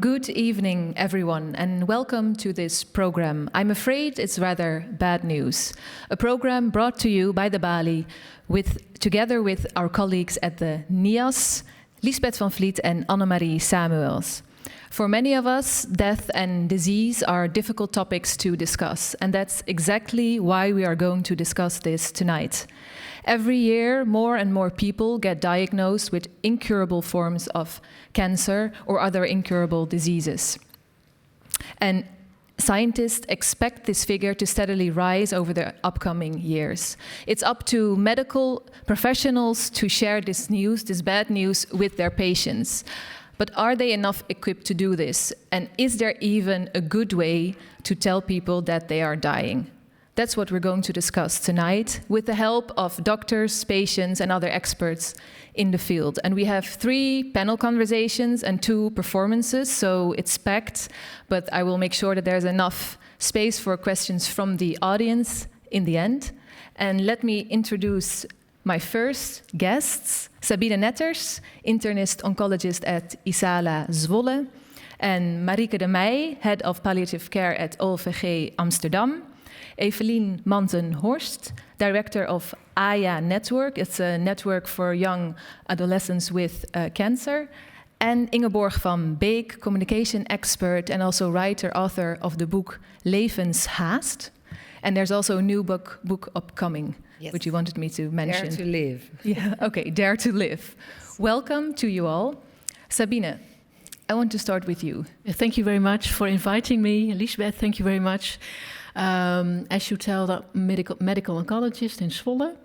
Good evening, everyone, and welcome to this program. I'm afraid it's rather bad news. A program brought to you by the Bali together with our colleagues at the NIAS, Lisbeth van Vliet and Annemarie Samuels. For many of us, death and disease are difficult topics to discuss, and that's exactly why we are going to discuss this tonight. Every year, more and more people get diagnosed with incurable forms of cancer or other incurable diseases. And scientists expect this figure to steadily rise over the upcoming years. It's up to medical professionals to share this news, this bad news, with their patients. But are they enough equipped to do this? And is there even a good way to tell people that they are dying? That's what we're going to discuss tonight with the help of doctors, patients, and other experts in the field. And we have 3 panel conversations and 2 performances, so it's packed, but I will make sure that there's enough space for questions from the audience in the end. And let me introduce my first guests, Sabine Netters, internist oncologist at ISALA Zwolle, and Marieke de Meij, head of palliative care at OLVG Amsterdam, Evelien Manten-Horst, director of AYA Network. It's a network for young adolescents with cancer. And Ingeborg van Beek, communication expert and also writer, author of the book Levenshaast. And there's also a new book upcoming, yes, which you wanted me to mention. Dare to live. Yeah, okay, Dare to live. Welcome to you all. Sabine, I want to start with you. Thank you very much for inviting me. Lisbeth, thank you very much. As you tell, the medical oncologist in Zwolle.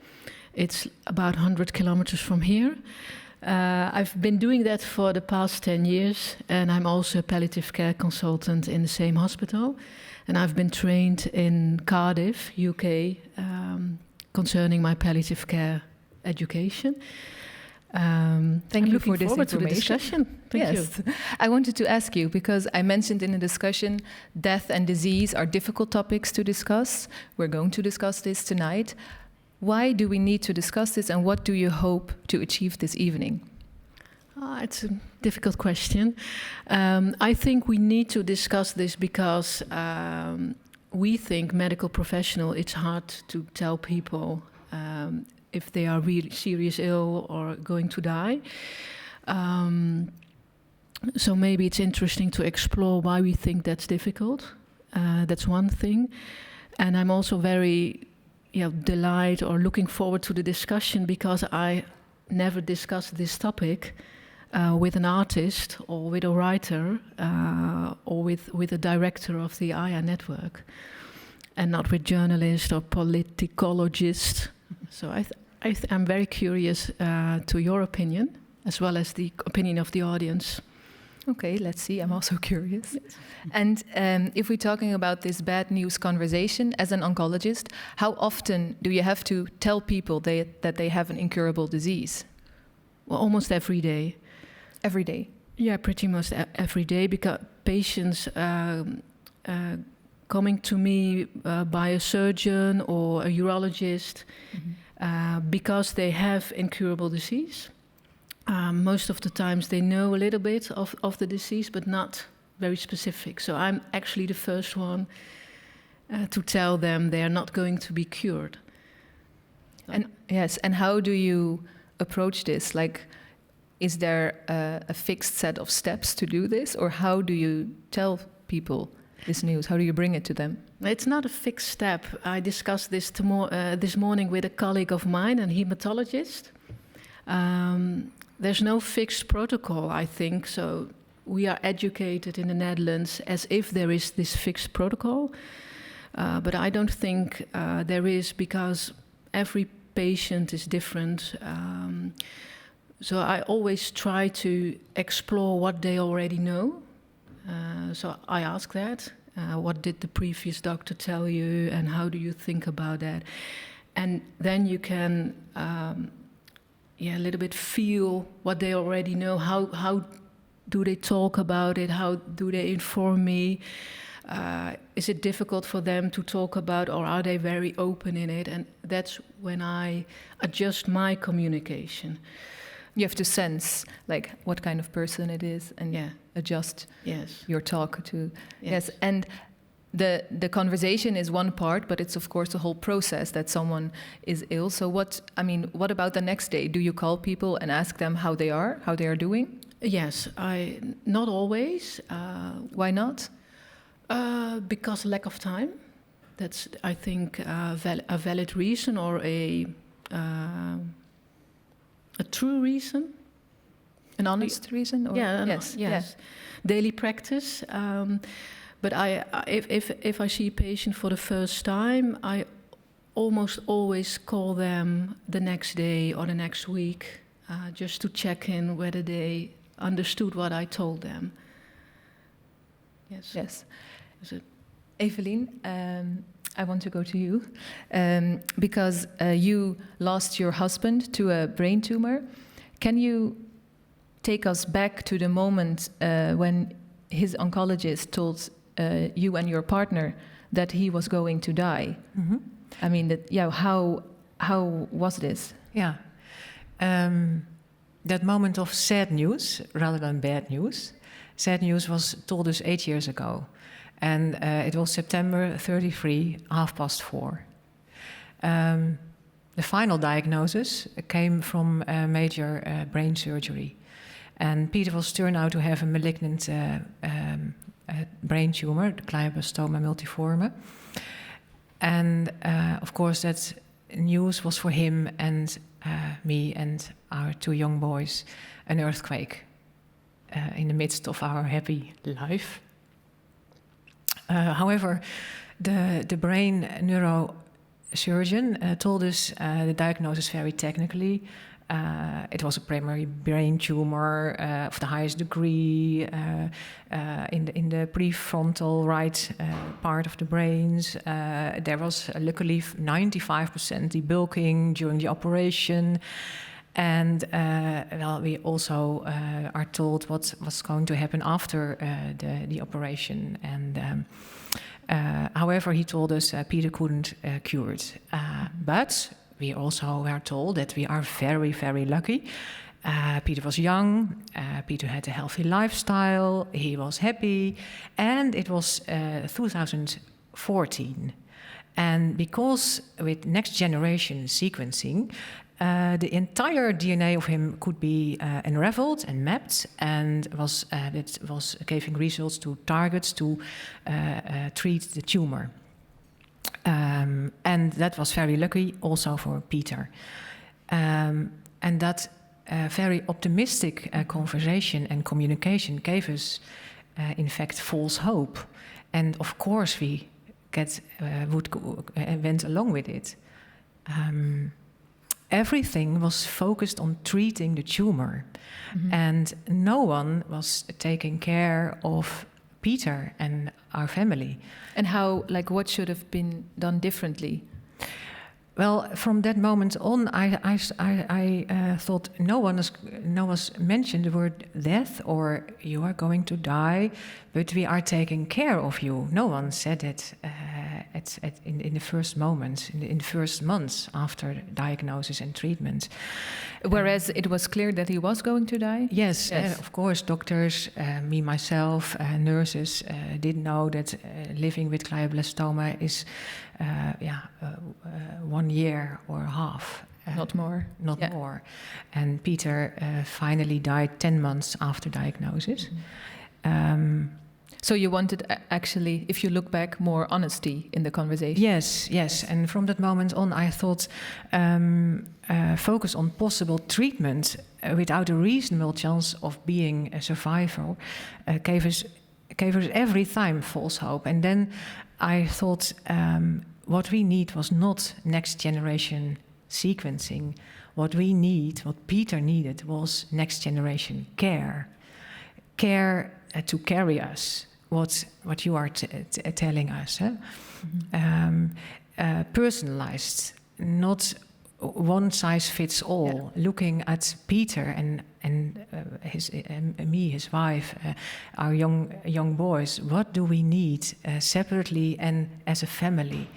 It's about 100 kilometers from here. I've been doing that for the past 10 years, and I'm also a palliative care consultant in the same hospital. And I've been trained in Cardiff, UK, concerning my palliative care education. Thank you for this information. To the discussion. Thank you. I wanted to ask you, because I mentioned in the discussion, death and disease are difficult topics to discuss. We're going to discuss this tonight. Why do we need to discuss this, and what do you hope to achieve this evening? It's a difficult question. I think we need to discuss this because we think medical professional, it's hard to tell people if they are really serious ill or going to die. So maybe it's interesting to explore why we think that's difficult. That's one thing. And I'm also very delighted or looking forward to the discussion because I never discussed this topic with an artist or with a writer or with a director of the AYA network, and not with journalists or politicologists. So I'm very curious to your opinion, as well as the opinion of the audience. Okay, let's see. I'm also curious. Yes. And if we're talking about this bad news conversation, as an oncologist, how often do you have to tell people that they have an incurable disease? Well, almost every day. Every day? Yeah, pretty much every day, because patients coming to me by a surgeon or a urologist, because they have incurable disease. Most of the times they know a little bit of the disease, but not very specific. So I'm actually the first one to tell them they are not going to be cured. And yes, and how do you approach this? Like, is there a fixed set of steps to do this, or how do you tell people this news? How do you bring it to them? It's not a fixed step. I discussed this this morning with a colleague of mine, a hematologist. There's no fixed protocol, I think. So we are educated in the Netherlands as if there is this fixed protocol. But I don't think there is, because every patient is different. So I always try to explore what they already know. So I ask that. What did the previous doctor tell you, and how do you think about that? And then you can a little bit feel what they already know. How do they talk about it? How do they inform me? Is it difficult for them to talk about, or are they very open in it? And that's when I adjust my communication. You have to sense like what kind of person it is and adjust your talk to. Yes. And the conversation is one part, but it's of course a whole process that someone is ill. So what about the next day? Do you call people and ask them how they are doing? Yes, not always. Why not? Because lack of time. That's, I think, a valid reason, or a true reason. An honest reason? Or? Yes. Daily practice. But if I see a patient for the first time, I almost always call them the next day or the next week, just to check in whether they understood what I told them. Yes. Is it? Evelien, I want to go to you because you lost your husband to a brain tumor. Can you take us back to the moment when his oncologist told you and your partner that he was going to die? Mm-hmm. I mean, how was this? Yeah. That moment of sad news rather than bad news. Sad news was told us 8 years ago. And it was September 33, 4:30. The final diagnosis came from major brain surgery. And Peter was turned out to have a malignant brain tumor, the glioblastoma multiforme. And of course, that news was for him and me and our 2 young boys an earthquake in the midst of our happy life. However, the brain neurosurgeon told us the diagnosis very technically. It was a primary brain tumor of the highest degree in the prefrontal right part of the brains. There was luckily 95% debulking during the operation. And we also are told what was going to happen after the operation. And however, he told us Peter couldn't cure it. But we also were told that we are very, very lucky. Peter was young. Peter had a healthy lifestyle. He was happy. And it was 2014. And because with next generation sequencing, the entire DNA of him could be unraveled and mapped, and it was giving results to targets to treat the tumor. And that was very lucky also for Peter. And that very optimistic conversation and communication gave us, in fact, false hope. And of course we went along with it. Everything was focused on treating the tumor. Mm-hmm. And no one was taking care of Peter and our family. And what should have been done differently? Well, from that moment on, I thought no one mentioned the word death or you are going to die, but we are taking care of you. No one said it in the first moments, in the first months after diagnosis and treatment. Whereas it was clear that he was going to die? Yes. Of course, doctors, me, myself, nurses did know that living with glioblastoma is 1 year or half. Not more. Not more. And Peter finally died 10 months after diagnosis. Mm-hmm. So you wanted, actually, if you look back, more honesty in the conversation? Yes. And from that moment on, I thought focus on possible treatment without a reasonable chance of being a survivor gave us every time false hope. And then I thought what we need was not next generation sequencing. What Peter needed was next generation care. Care to carry us, what you are telling us. Mm-hmm. Personalized, not one size fits all. Yeah. Looking at Peter and me, his wife, our young boys. What do we need separately and as a family?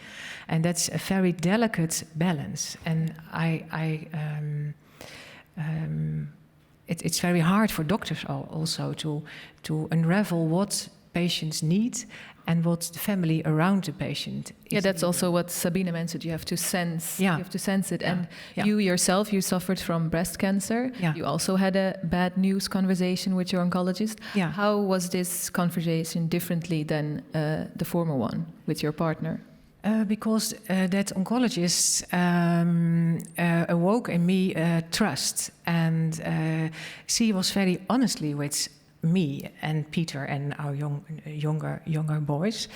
And that's a very delicate balance. And it's very hard for doctors also to unravel what patients need and what the family around the patient is. Yeah, that's also what Sabine mentioned. You have to sense. Yeah. You have to sense it. Yeah. And Yeah. you yourself, you suffered from breast cancer. Yeah. You also had a bad news conversation with your oncologist. Yeah. How was this conversation differently than the former one with your partner? Because that oncologist awoke in me trust, and she was very honestly with me and Peter and our younger boys.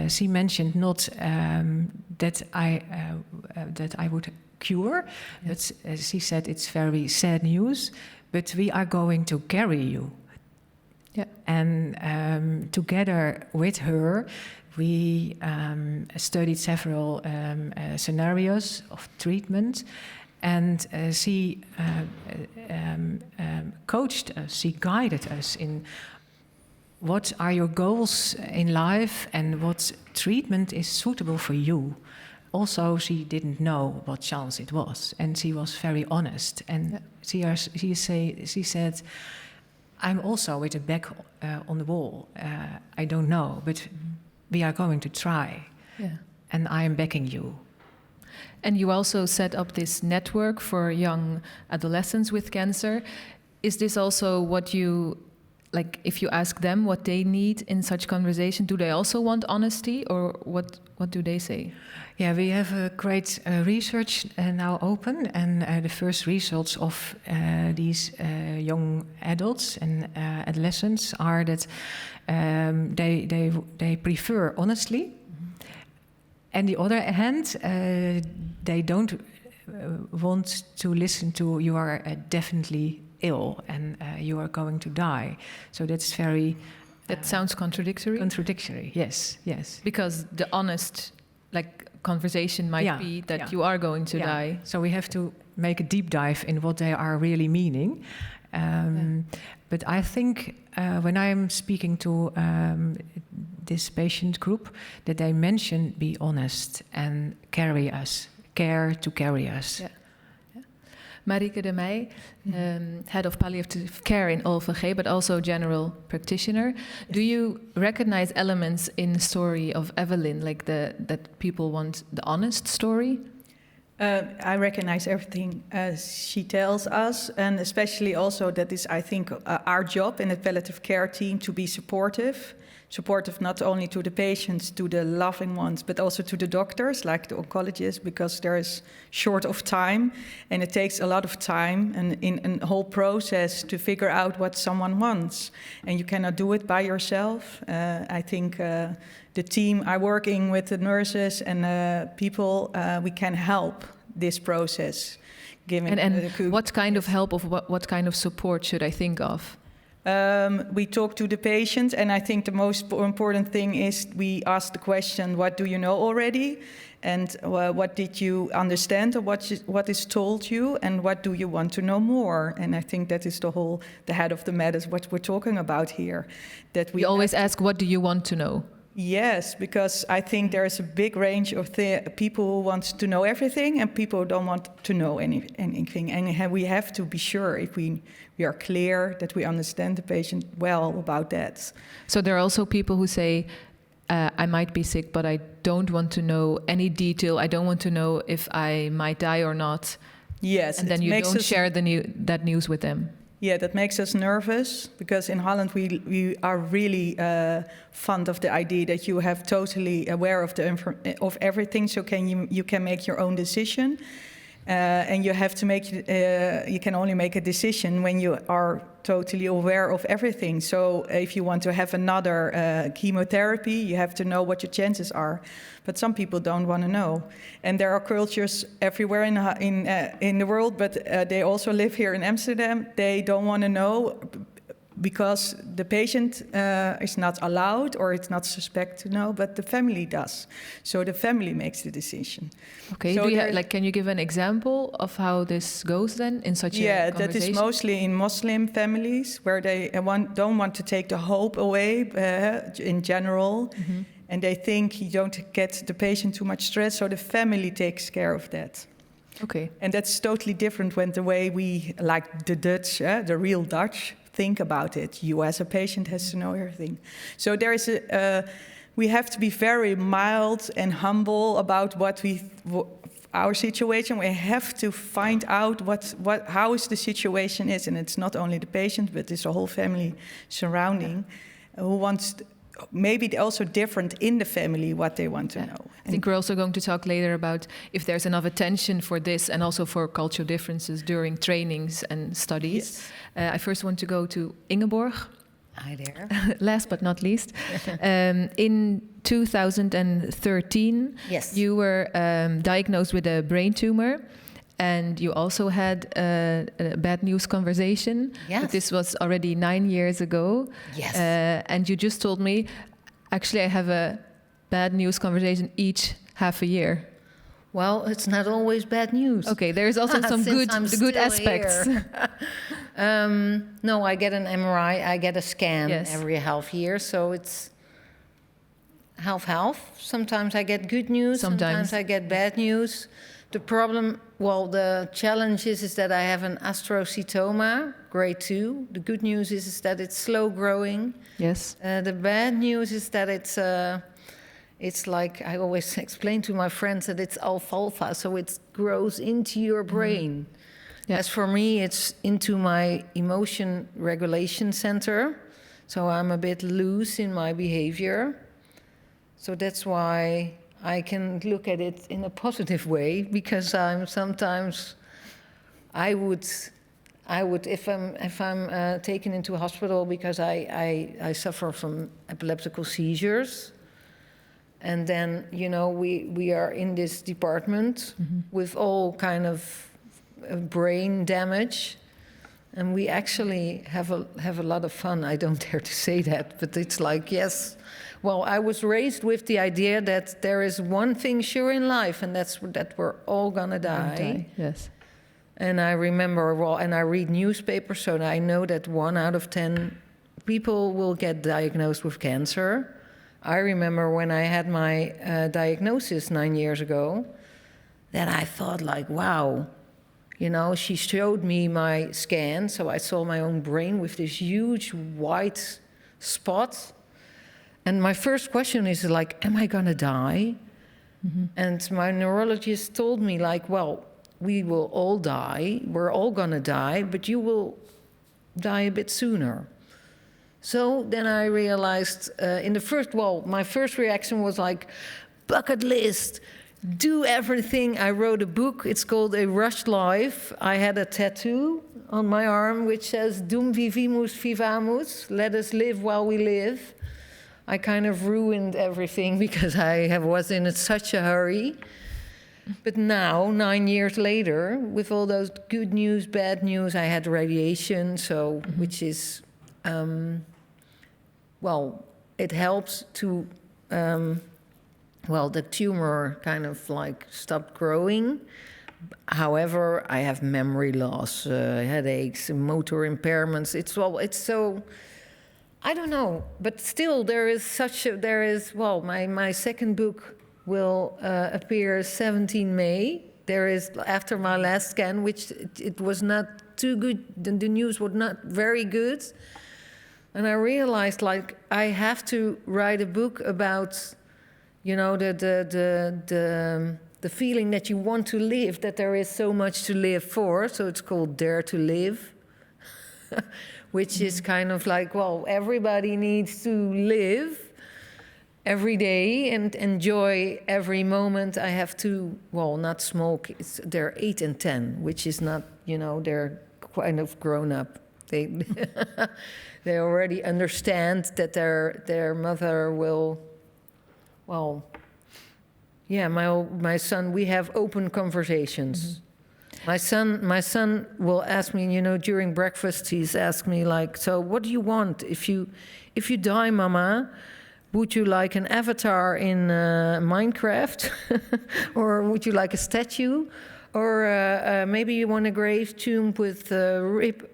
She mentioned not that I would cure, but she said it's very sad news, but we are going to carry you. Yeah. And together with her, we studied several scenarios of treatment, and she coached us, she guided us in what are your goals in life and what treatment is suitable for you. Also, she didn't know what chance it was, and she was very honest. And she said, I'm also with a back on the wall. I don't know, but we are going to try. Yeah. And I am backing you. And you also set up this network for young adolescents with cancer. Is this also what you, like, if you ask them what they need in such conversation, do they also want honesty, or what do they say? Yeah, we have a great research now open, and the first results of these young adults and adolescents are that they prefer honestly. On the other hand, they don't want to listen to you are definitely ill and you are going to die. So that's very... That sounds contradictory. Contradictory, yes. Because the honest, conversation might be that you are going to die. So we have to make a deep dive in what they are really meaning. But I think when I'm speaking to this patient group, that they mention be honest and care to carry us. Yeah. Marieke de Meij, head of palliative care in OLVG, but also general practitioner. Yes. Do you recognize elements in the story of Evelyn, that people want the honest story? I recognize everything she tells us, and especially also that is, I think, our job in the palliative care team to be supportive not only to the patients, to the loving ones, but also to the doctors, like the oncologists, because there is short of time, and it takes a lot of time and in a whole process to figure out what someone wants, and you cannot do it by yourself. I think the team I'm working with, the nurses and people, we can help this process. What kind of help, what kind of support should I think of? We talk to the patient, and I think the most important thing is we ask the question, what do you know already? And what did you understand, or what is told you, and what do you want to know more? And I think that is the head of the matter, what we're talking about here. That we always ask, what do you want to know? Yes, because I think there is a big range of people who want to know everything and people who don't want to know anything. And we have to be sure if we are clear that we understand the patient well about that. So there are also people who say, I might be sick, but I don't want to know any detail. I don't want to know if I might die or not. Yes. And then you don't share that news with them. Yeah, that makes us nervous, because in Holland we are really fond of the idea that you have totally aware of everything, so you can make your own decision, and you have to you can only make a decision when you are totally aware of everything. So if you want to have another chemotherapy, you have to know what your chances are. But some people don't want to know, and there are cultures everywhere in the world. But they also live here in Amsterdam. They don't want to know because the patient is not allowed or it's not suspect to know, but the family does. So the family makes the decision. Okay. So can you give an example of how this goes then in such a conversation? Yeah, that is mostly in Muslim families where they don't want to take the hope away in general. Mm-hmm. And they think you don't get the patient too much stress, so the family takes care of that. Okay. And that's totally different when the way we, like the Dutch, the real Dutch, think about it. You as a patient has to know everything. So there is we have to be very mild and humble about our situation. We have to find out how is the situation is, and it's not only the patient, but it's a whole family surrounding who wants. Maybe also different in the family what they want to know. I think we're also going to talk later about if there's enough attention for this and also for cultural differences during trainings and studies. Yes. I first want to go to Ingeborg. Hi there. Last but not least. In 2013, yes. you were diagnosed with a brain tumor. And you also had a bad news conversation. Yes. But this was already 9 years ago. Yes. And you just told me, actually, I have a bad news conversation each half a year. Well, it's not always bad news. Okay, there's also some good aspects. No, I get an MRI, I get a scan every half year, so it's half-half. Sometimes I get good news, sometimes I get bad news. The problem, the challenge is that I have an astrocytoma, grade 2. The good news is that it's slow growing. Yes. The bad news is that it's like, I always explain to my friends that it's alfalfa, so it grows into your brain. Mm-hmm. Yeah. As for me, it's into my emotion regulation center, so I'm a bit loose in my behavior. So that's why I can look at it in a positive way, because I would if I'm taken into a hospital because I suffer from epileptical seizures, and then we are in this department with all kind of brain damage, and we actually have a lot of fun. I don't dare to say that, but it's like, yes. Well, I was raised with the idea that there is one thing sure in life, and that's that we're all gonna die. Yes. And I remember, and I read newspapers, so I know that 1 out of 10 people will get diagnosed with cancer. I remember when I had my diagnosis 9 years ago, that I thought like, wow, she showed me my scan, so I saw my own brain with this huge white spot. And my first question is like, am I gonna die? Mm-hmm. And my neurologist told me like, well, we will all die, we're all gonna die, but you will die a bit sooner. So then I realized my first reaction was like, bucket list, do everything. I wrote a book, it's called A Rushed Life. I had a tattoo on my arm which says, Dum vivimus vivamus, let us live while we live. I kind of ruined everything because I was in such a hurry. But now, 9 years later, with all those good news, bad news, I had radiation, which is, it helps to, the tumor kind of like stopped growing. However, I have memory loss, headaches, motor impairments. It's so... I don't know, but still my second book will appear 17 May. There is, after my last scan, which it was not too good, the news was not very good. And I realized, like, I have to write a book about, the feeling that you want to live, that there is so much to live for. So it's called Dare to Live. Which is kind of like, everybody needs to live every day and enjoy every moment. I have to, not smoke. They're 8 and 10, which is not, they're kind of grown up. They they already understand that their mother will, my son, we have open conversations. Mm-hmm. My son will ask me, during breakfast, he's asked me like, so what do you want? If you die, Mama, would you like an avatar in Minecraft? Or would you like a statue? Or maybe you want a grave tomb with Rip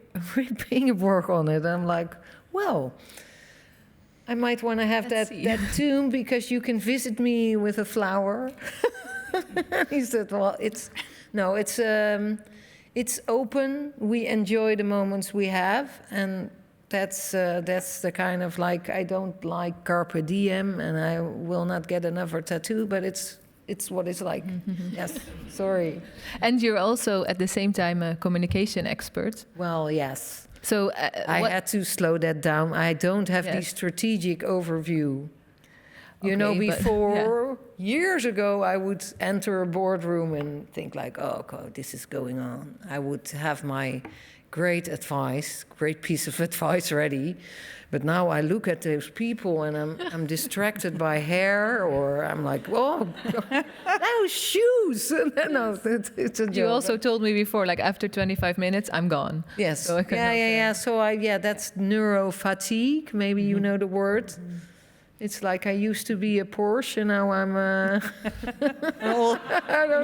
Ingeborg on it? I'm like, well, I might want to have that tomb because you can visit me with a flower. He said, well, No, it's open. We enjoy the moments we have, and that's the kind of like, I don't like carpe diem, and I will not get another tattoo, but it's what it's like. Yes, sorry. And you're also at the same time a communication expert. Well, yes. So I had to slow that down. I don't have the strategic overview. You know, before, years ago, I would enter a boardroom and think like, oh, God, this is going on. I would have my great piece of advice ready. But now I look at those people and I'm distracted by hair, or I'm like, oh, those shoes. No, it's a joke. You also told me before, like after 25 minutes, I'm gone. Yes. So I So that's neurofatigue. Maybe you know the word. It's like I used to be a Porsche, and now I'm an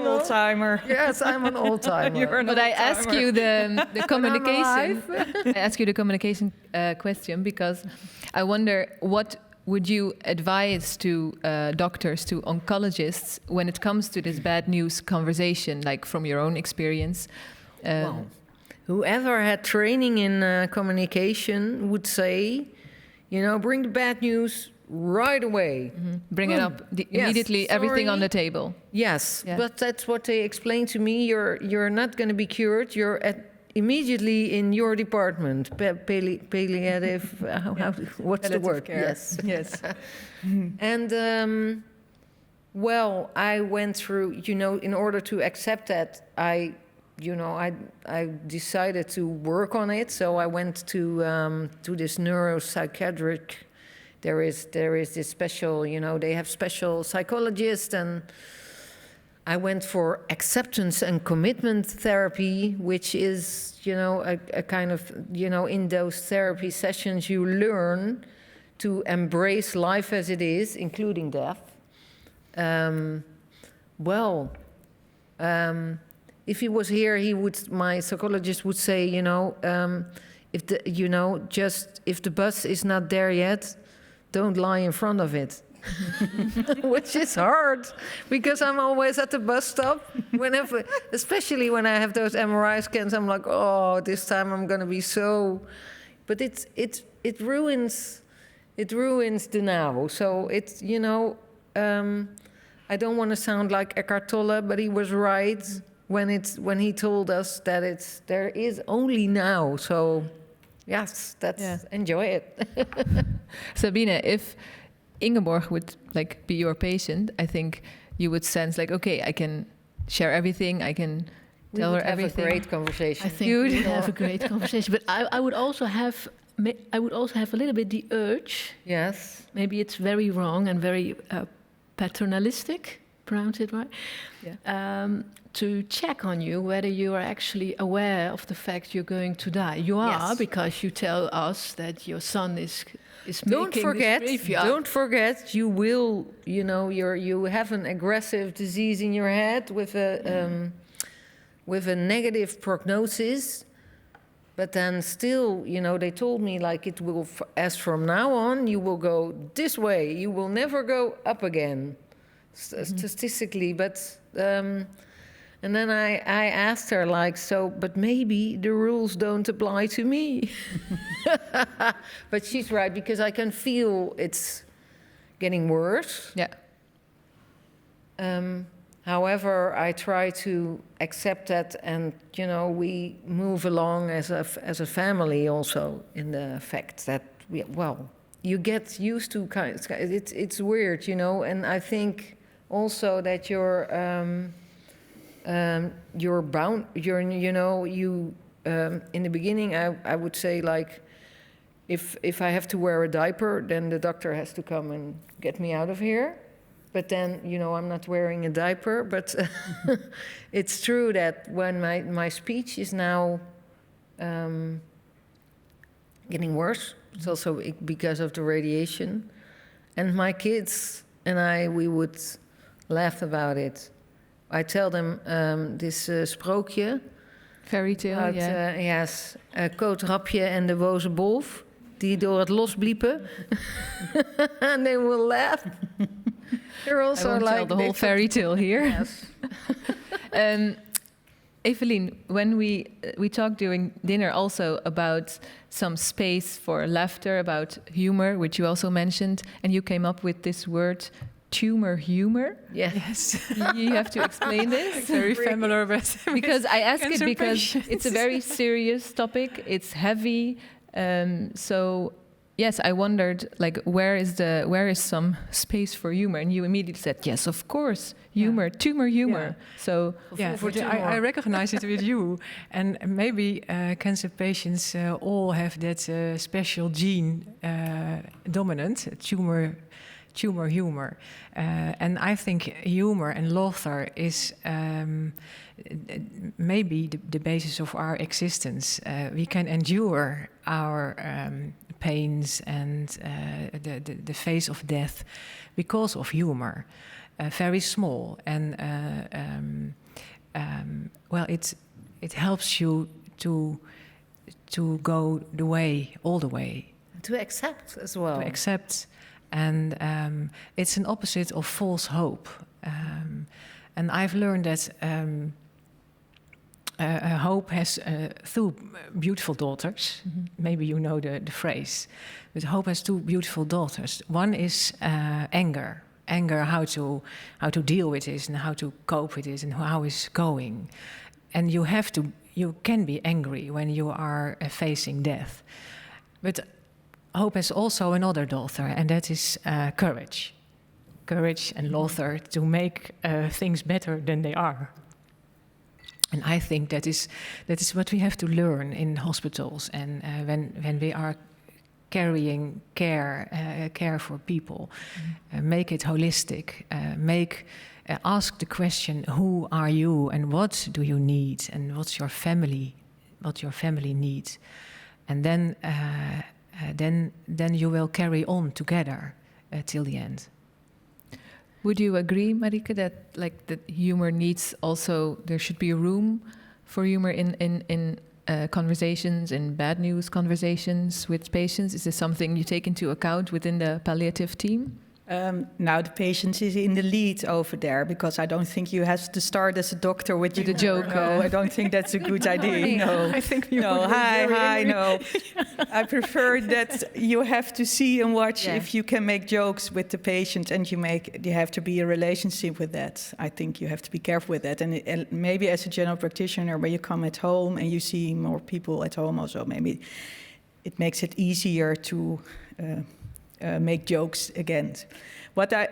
old-timer. Yes, I'm an old-timer. But I ask you the communication. I ask you the communication question because I wonder, what would you advise to doctors, to oncologists, when it comes to this bad news conversation, like from your own experience? Well, whoever had training in communication would say, you know, bring the bad news right away. Bring it up immediately, everything on the table. Yes, but that's what they explained to me. You're not going to be cured. You're immediately in your department. Palliative, what's the word? Care. Yes. And, well, I went through, you know, in order to accept that, I decided to work on it. So I went to this neuropsychiatric. There is this special, you know, they have special psychologists, and I went for acceptance and commitment therapy, which is, you know, a kind of, you know, in those therapy sessions you learn to embrace life as it is, including death. If he was here, my psychologist would say, you know, if the bus is not there yet, don't lie in front of it. Which is hard, because I'm always at the bus stop. Whenever, especially when I have those MRI scans, I'm like, oh, this time I'm going to be so. But it ruins the now. So it's, you know, I don't want to sound like Eckhart Tolle, but he was right when he told us that there is only now. So yes, enjoy it. Sabine, if Ingeborg would like be your patient, I think you would sense like, okay, I can share everything, I can tell her everything. We would have a great conversation. I think we would have a great conversation. But I would also have a little bit the urge. Yes. Maybe it's very wrong and very paternalistic, pronounce it right? Yeah. To check on you whether you are actually aware of the fact you're going to die. You are, because you tell us that your son is making this graveyard. Don't forget, you will, you know, you have an aggressive disease in your head with a negative prognosis. But then still, you know, they told me like it will, as from now on, you will go this way. You will never go up again, statistically. But and then I asked her like, so, but maybe the rules don't apply to me. But she's right, because I can feel it's getting worse. Yeah. However, I try to accept that, and you know, we move along as a family also, in the fact that you get used to it's weird, you know, and I think also that you're bound. In the beginning, I would say like, if I have to wear a diaper, then the doctor has to come and get me out of here. But then, you know, I'm not wearing a diaper. But it's true that when my speech is now getting worse, it's also because of the radiation. And my kids and we would laugh about it. I tell them this sprookje. Fairy tale, Yes, Kootrapje en de boze wolf, die door het los bliepen. And they will laugh. They're also I won't like tell the whole fairy tale here. Yes. Evelien, when we talked during dinner also about some space for laughter, about humor, which you also mentioned, and you came up with this word, tumor humor. Yes. You have to explain this. Very familiar with Because I ask it cancer because patients. it's a very serious topic. It's heavy. So yes, I wondered, like, where is some space for humor? And you immediately said, yes, of course, humor, tumor humor. Yeah. So I recognize it with you. And maybe cancer patients all have that special gene dominant, tumor humor. And I think humor and laughter is maybe the basis of our existence. We can endure our pains and the face of death because of humor. Very small, and well, it helps you to go all the way. To accept as well. To accept, and it's an opposite of false hope. And I've learned that hope has two beautiful daughters. Mm-hmm. Maybe you know the phrase, but hope has two beautiful daughters. One is anger, how to deal with this and how to cope with this and how it's going. And you can be angry when you are facing death. But hope has also another daughter, and that is courage. Courage and laughter to make things better than they are. And I think that is what we have to learn in hospitals, and when we are carrying care for people, make it holistic, ask the question, who are you and what do you need and what your family needs, and then you will carry on together till the end. Would you agree, Marike, that humor needs also, there should be room for humor in conversations, in bad news conversations with patients? Is this something you take into account within the palliative team? Now the patient is in the lead over there, because I don't think you have to start as a doctor with a joke. No, I don't think that's a good idea. No, I think you no. Hi. No, I prefer that you have to see and watch if you can make jokes with the patient, and you have to be a relationship with that. I think you have to be careful with that, and maybe as a general practitioner, where you come at home and you see more people at home, also maybe it makes it easier to. Make jokes again. What I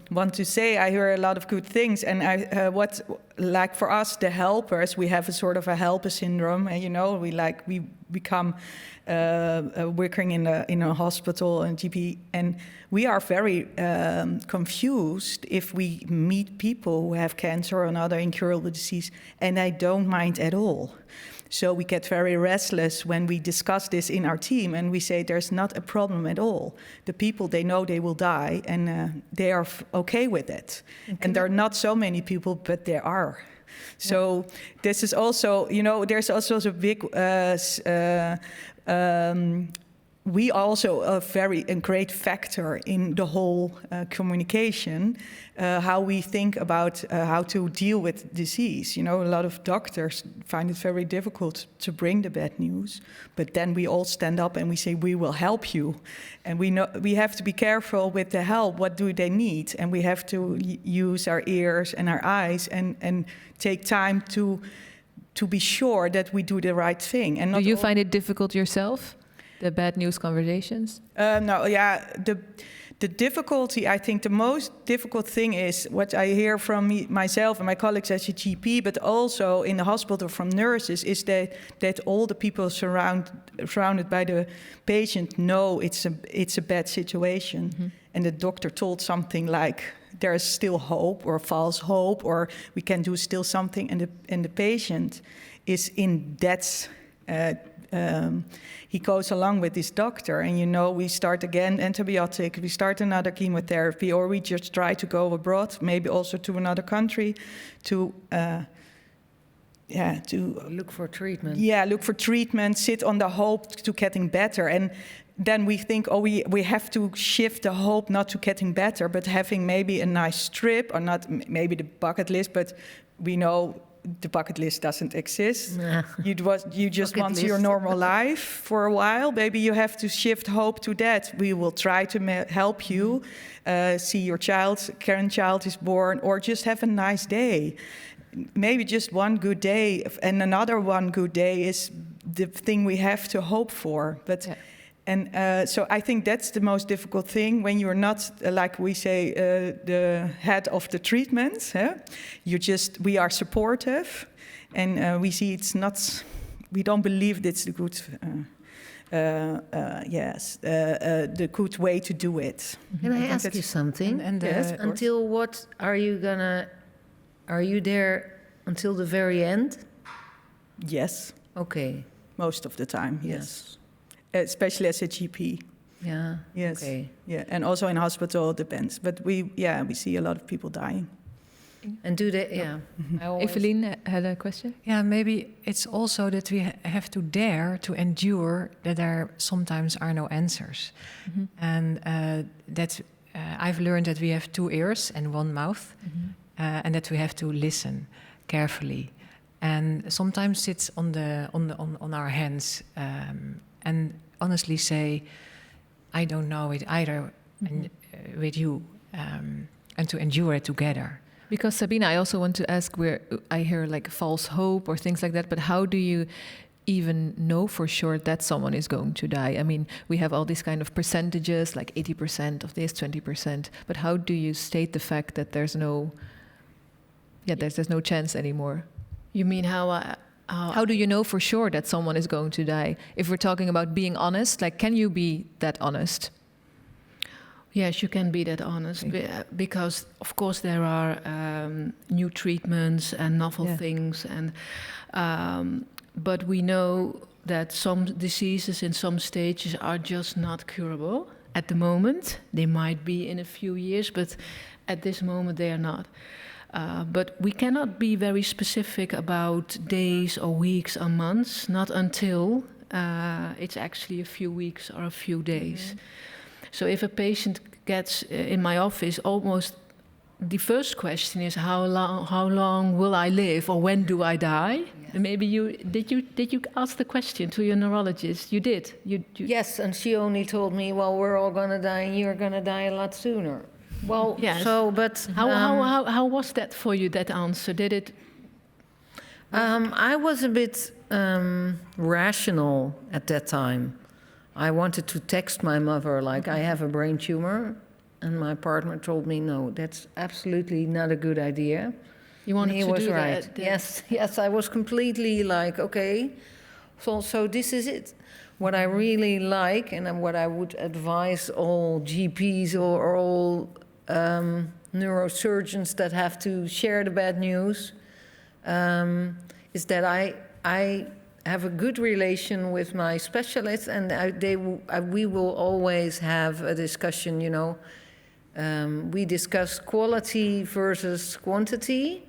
want to say, I hear a lot of good things, and like for us, the helpers, we have a sort of a helper syndrome, and we become working in a hospital and GP, and we are very confused if we meet people who have cancer or another incurable disease, and I don't mind at all. So we get very restless when we discuss this in our team, and we say there's not a problem at all. The people, they know they will die, and they are okay with it. Okay. And there are not so many people, but there are. So this is also, there's also a big... we also a great factor in the whole communication, how we think about how to deal with disease. A lot of doctors find it very difficult to bring the bad news, but then we all stand up and we say, we will help you. And we have to be careful with the help. What do they need? And we have to use our ears and our eyes and take time to be sure that we do the right thing. And do you find it difficult yourself? The bad news conversations? No, yeah. The difficulty, I think the most difficult thing is what I hear from myself and my colleagues as a GP, but also in the hospital from nurses, is that all the people surrounded by the patient know it's a bad situation. Mm-hmm. And the doctor told something like, there is still hope, or false hope, or we can do still something, and the patient is in that... he goes along with this doctor, and we start again antibiotic, we start another chemotherapy, or we just try to go abroad, maybe also to another country, to look for treatment. Yeah, look for treatment, sit on the hope to getting better. And then we think, oh, we have to shift the hope not to getting better, but having maybe a nice trip, or not maybe the bucket list, but we know the bucket list doesn't exist. Nah. You just Bucket want list. your normal life for a while. Maybe you have to shift hope to that. We will try to help you see your current child is born, or just have a nice day. Maybe just one good day, and another one good day is the thing we have to hope for. But. Yeah. And so I think that's the most difficult thing when you're not, like we say, the head of the treatment. We are supportive, and we see it's not. We don't believe that's the good. The good way to do it. Can I ask you something? Yes, of course. Until what are you gonna? Are you there until the very end? Yes, Okay. most of the time. Yes. Especially as a GP. Yeah. Yes. Okay. Yeah, and also in hospital it depends. But we see a lot of people dying. And do they? Yeah. I always- Evelyn had a question. Yeah, maybe it's also that we have to dare to endure that there sometimes are no answers. And that I've learned that we have 2 ears and 1 mouth, and that we have to listen carefully. And sometimes it's on our hands, and honestly say, I don't know it either, and, with you, and to endure it together. Because Sabina, I also want to ask, where I hear like false hope or things like that, but how do you even know for sure that someone is going to die? I mean, we have all these kind of percentages, like 80% of this, 20%, but how do you state the fact that there's no chance anymore? You mean How do you know for sure that someone is going to die? If we're talking about being honest, like, can you be that honest? Yes, you can be that honest, because of course there are new treatments and novel things, and but we know that some diseases in some stages are just not curable at the moment. They might be in a few years, but at this moment they are not. But we cannot be very specific about days or weeks or months, not until it's actually a few weeks or a few days. So if a patient gets in my office, almost the first question is how long will I live, or when do I die? Yes. Maybe did you ask the question to your neurologist? You did. You Yes, and she only told me, well, we're all gonna die, and you're gonna die a lot sooner. Well, yes. so but how was that for you? That answer, did it? I was a bit rational at that time. I wanted to text my mother, like, I have a brain tumor. And my partner told me, no, that's absolutely not a good idea. You wanted and he to was do right. that? Yes, I was completely like, okay, so this is it. What I really like, and what I would advise all GPs or all neurosurgeons that have to share the bad news, is that I have a good relation with my specialists, and we will always have a discussion, you know. We discuss quality versus quantity.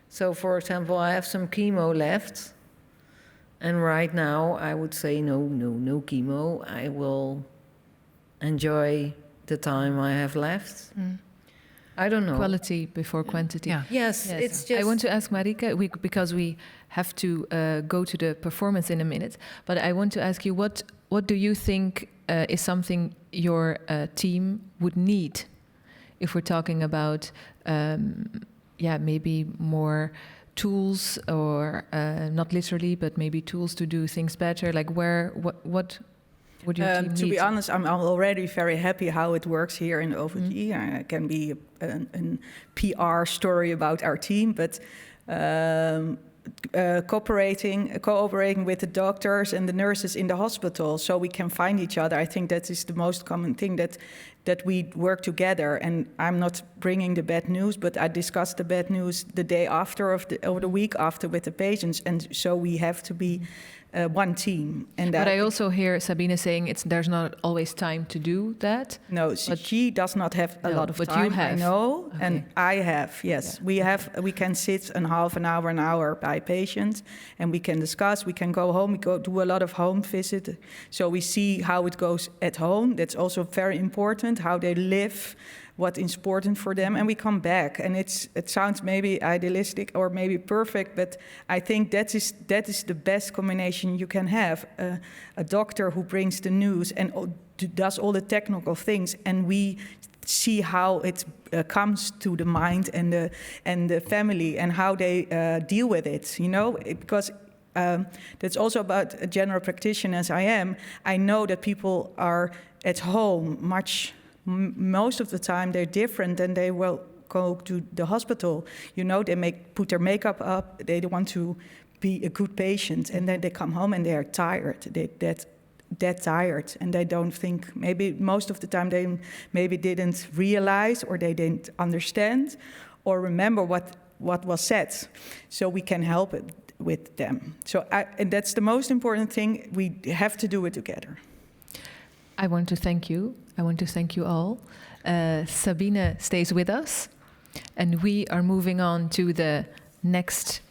So, for example, I have some chemo left, and right now I would say no chemo. I will enjoy the time I have left. I don't know. Quality before quantity. Yeah. Yes, it's just... I want to ask Marika, because we have to go to the performance in a minute, but I want to ask you, what do you think is something your team would need if we're talking about, maybe more tools, or not literally, but maybe tools to do things better? Like, what would your team need? To be honest, I'm already very happy how it works here in OVG. It can be a PR story about our team, but cooperating with the doctors and the nurses in the hospital, so we can find each other. I think that is the most common thing, that we work together. And I'm not bringing the bad news, but I discuss the bad news the day after or the week after with the patients. And so we have to be one team. And But I also hear Sabine saying there's not always time to do that. No, she does not have a lot of but time. you have. I know, Okay. and I have. Yes, Yeah. We can sit an hour by patient, and we can discuss. We can go home. We do a lot of home visit, so we see how it goes at home. That's also very important. How they live, what is important for them, and we come back. And it sounds maybe idealistic or maybe perfect, but I think that is the best combination you can have. A doctor who brings the news and does all the technical things, and we see how it comes to the mind and the family and how they deal with it. Because that's also about a general practitioner as I am. I know that people are at home most of the time they're different than they will go to the hospital. They put their makeup up. They want to be a good patient, and then they come home and they are tired. They're tired, and they don't think. Maybe most of the time they maybe didn't realize, or they didn't understand, or remember what was said. So we can help it with them. And that's the most important thing. We have to do it together. I want to thank you. I want to thank you all. Sabine stays with us, and we are moving on to the next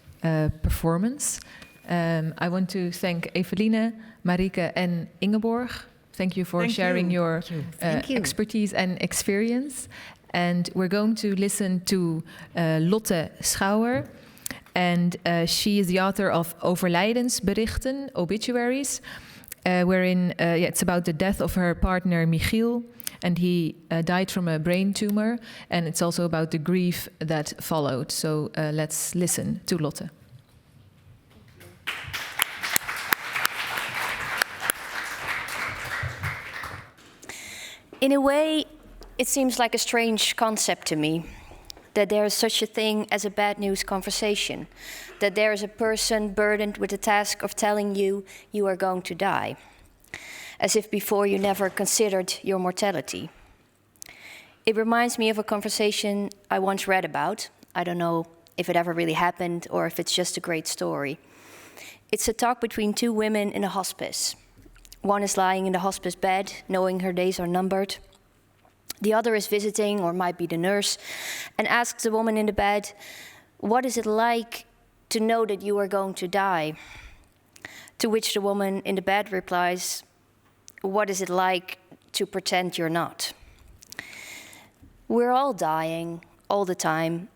performance. I want to thank Eveline, Marike, and Ingeborg. Thank you for sharing your expertise and experience. And we're going to listen to Lotte Schouwer. And she is the author of Overlijdensberichten, Obituaries, wherein it's about the death of her partner Michiel, and he died from a brain tumor, and it's also about the grief that followed. So let's listen to Lotte. In a way, it seems like a strange concept to me, that there is such a thing as a bad news conversation, that there is a person burdened with the task of telling you you are going to die, as if before you never considered your mortality. It reminds me of a conversation I once read about. I don't know if it ever really happened or if it's just a great story. It's a talk between two women in a hospice. One is lying in the hospice bed, knowing her days are numbered. The other is visiting, or might be the nurse, and asks the woman in the bed, "What is it like to know that you are going to die?" To which the woman in the bed replies, "What is it like to pretend you're not?" We're all dying, all the time,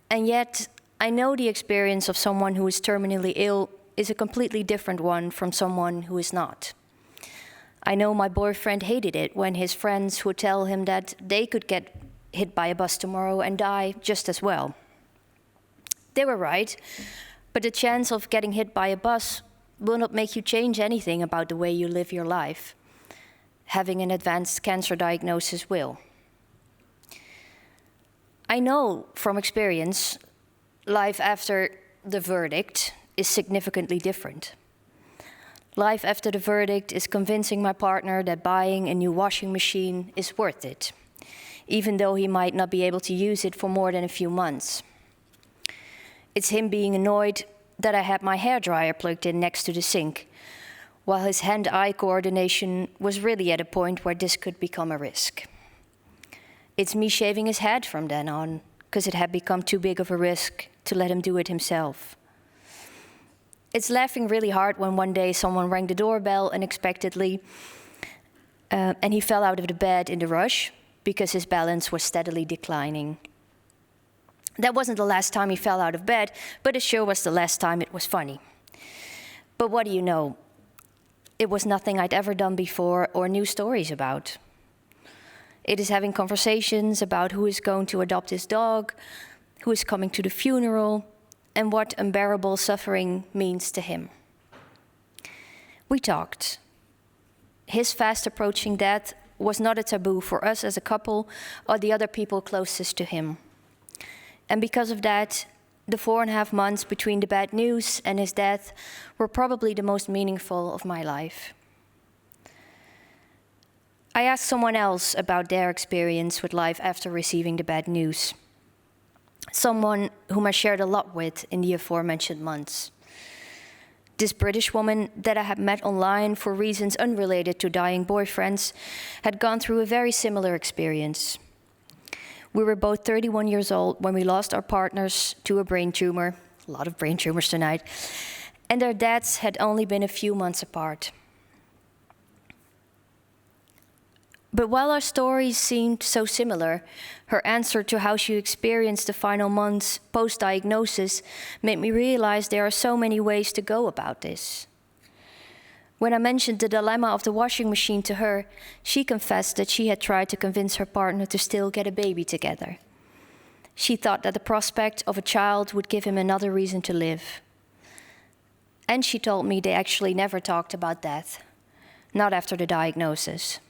and yet I know the experience of someone who is terminally ill is a completely different one from someone who is not. I know my boyfriend hated it when his friends would tell him that they could get hit by a bus tomorrow and die just as well. They were right, but the chance of getting hit by a bus will not make you change anything about the way you live your life. Having an advanced cancer diagnosis will. I know from experience, life after the verdict is significantly different. Life after the verdict is convincing my partner that buying a new washing machine is worth it, even though he might not be able to use it for more than a few months. It's him being annoyed that I had my hairdryer plugged in next to the sink, while his hand-eye coordination was really at a point where this could become a risk. It's me shaving his head from then on, because it had become too big of a risk to let him do it himself. It's laughing really hard when one day someone rang the doorbell unexpectedly, and he fell out of the bed in the rush because his balance was steadily declining. That wasn't the last time he fell out of bed, but it sure was the last time it was funny. But what do you know? It was nothing I'd ever done before or knew stories about. It is having conversations about who is going to adopt his dog, who is coming to the funeral, and what unbearable suffering means to him. We talked. His fast approaching death was not a taboo for us as a couple or the other people closest to him. And because of that, the 4.5 months between the bad news and his death were probably the most meaningful of my life. I asked someone else about their experience with life after receiving the bad news. Someone whom I shared a lot with in the aforementioned months. This British woman that I had met online for reasons unrelated to dying boyfriends had gone through a very similar experience. We were both 31 years old when we lost our partners to a brain tumor, a lot of brain tumors tonight, and their deaths had only been a few months apart. But while our stories seemed so similar, her answer to how she experienced the final months post-diagnosis made me realize there are so many ways to go about this. When I mentioned the dilemma of the washing machine to her, she confessed that she had tried to convince her partner to still get a baby together. She thought that the prospect of a child would give him another reason to live. And she told me they actually never talked about death, not after the diagnosis.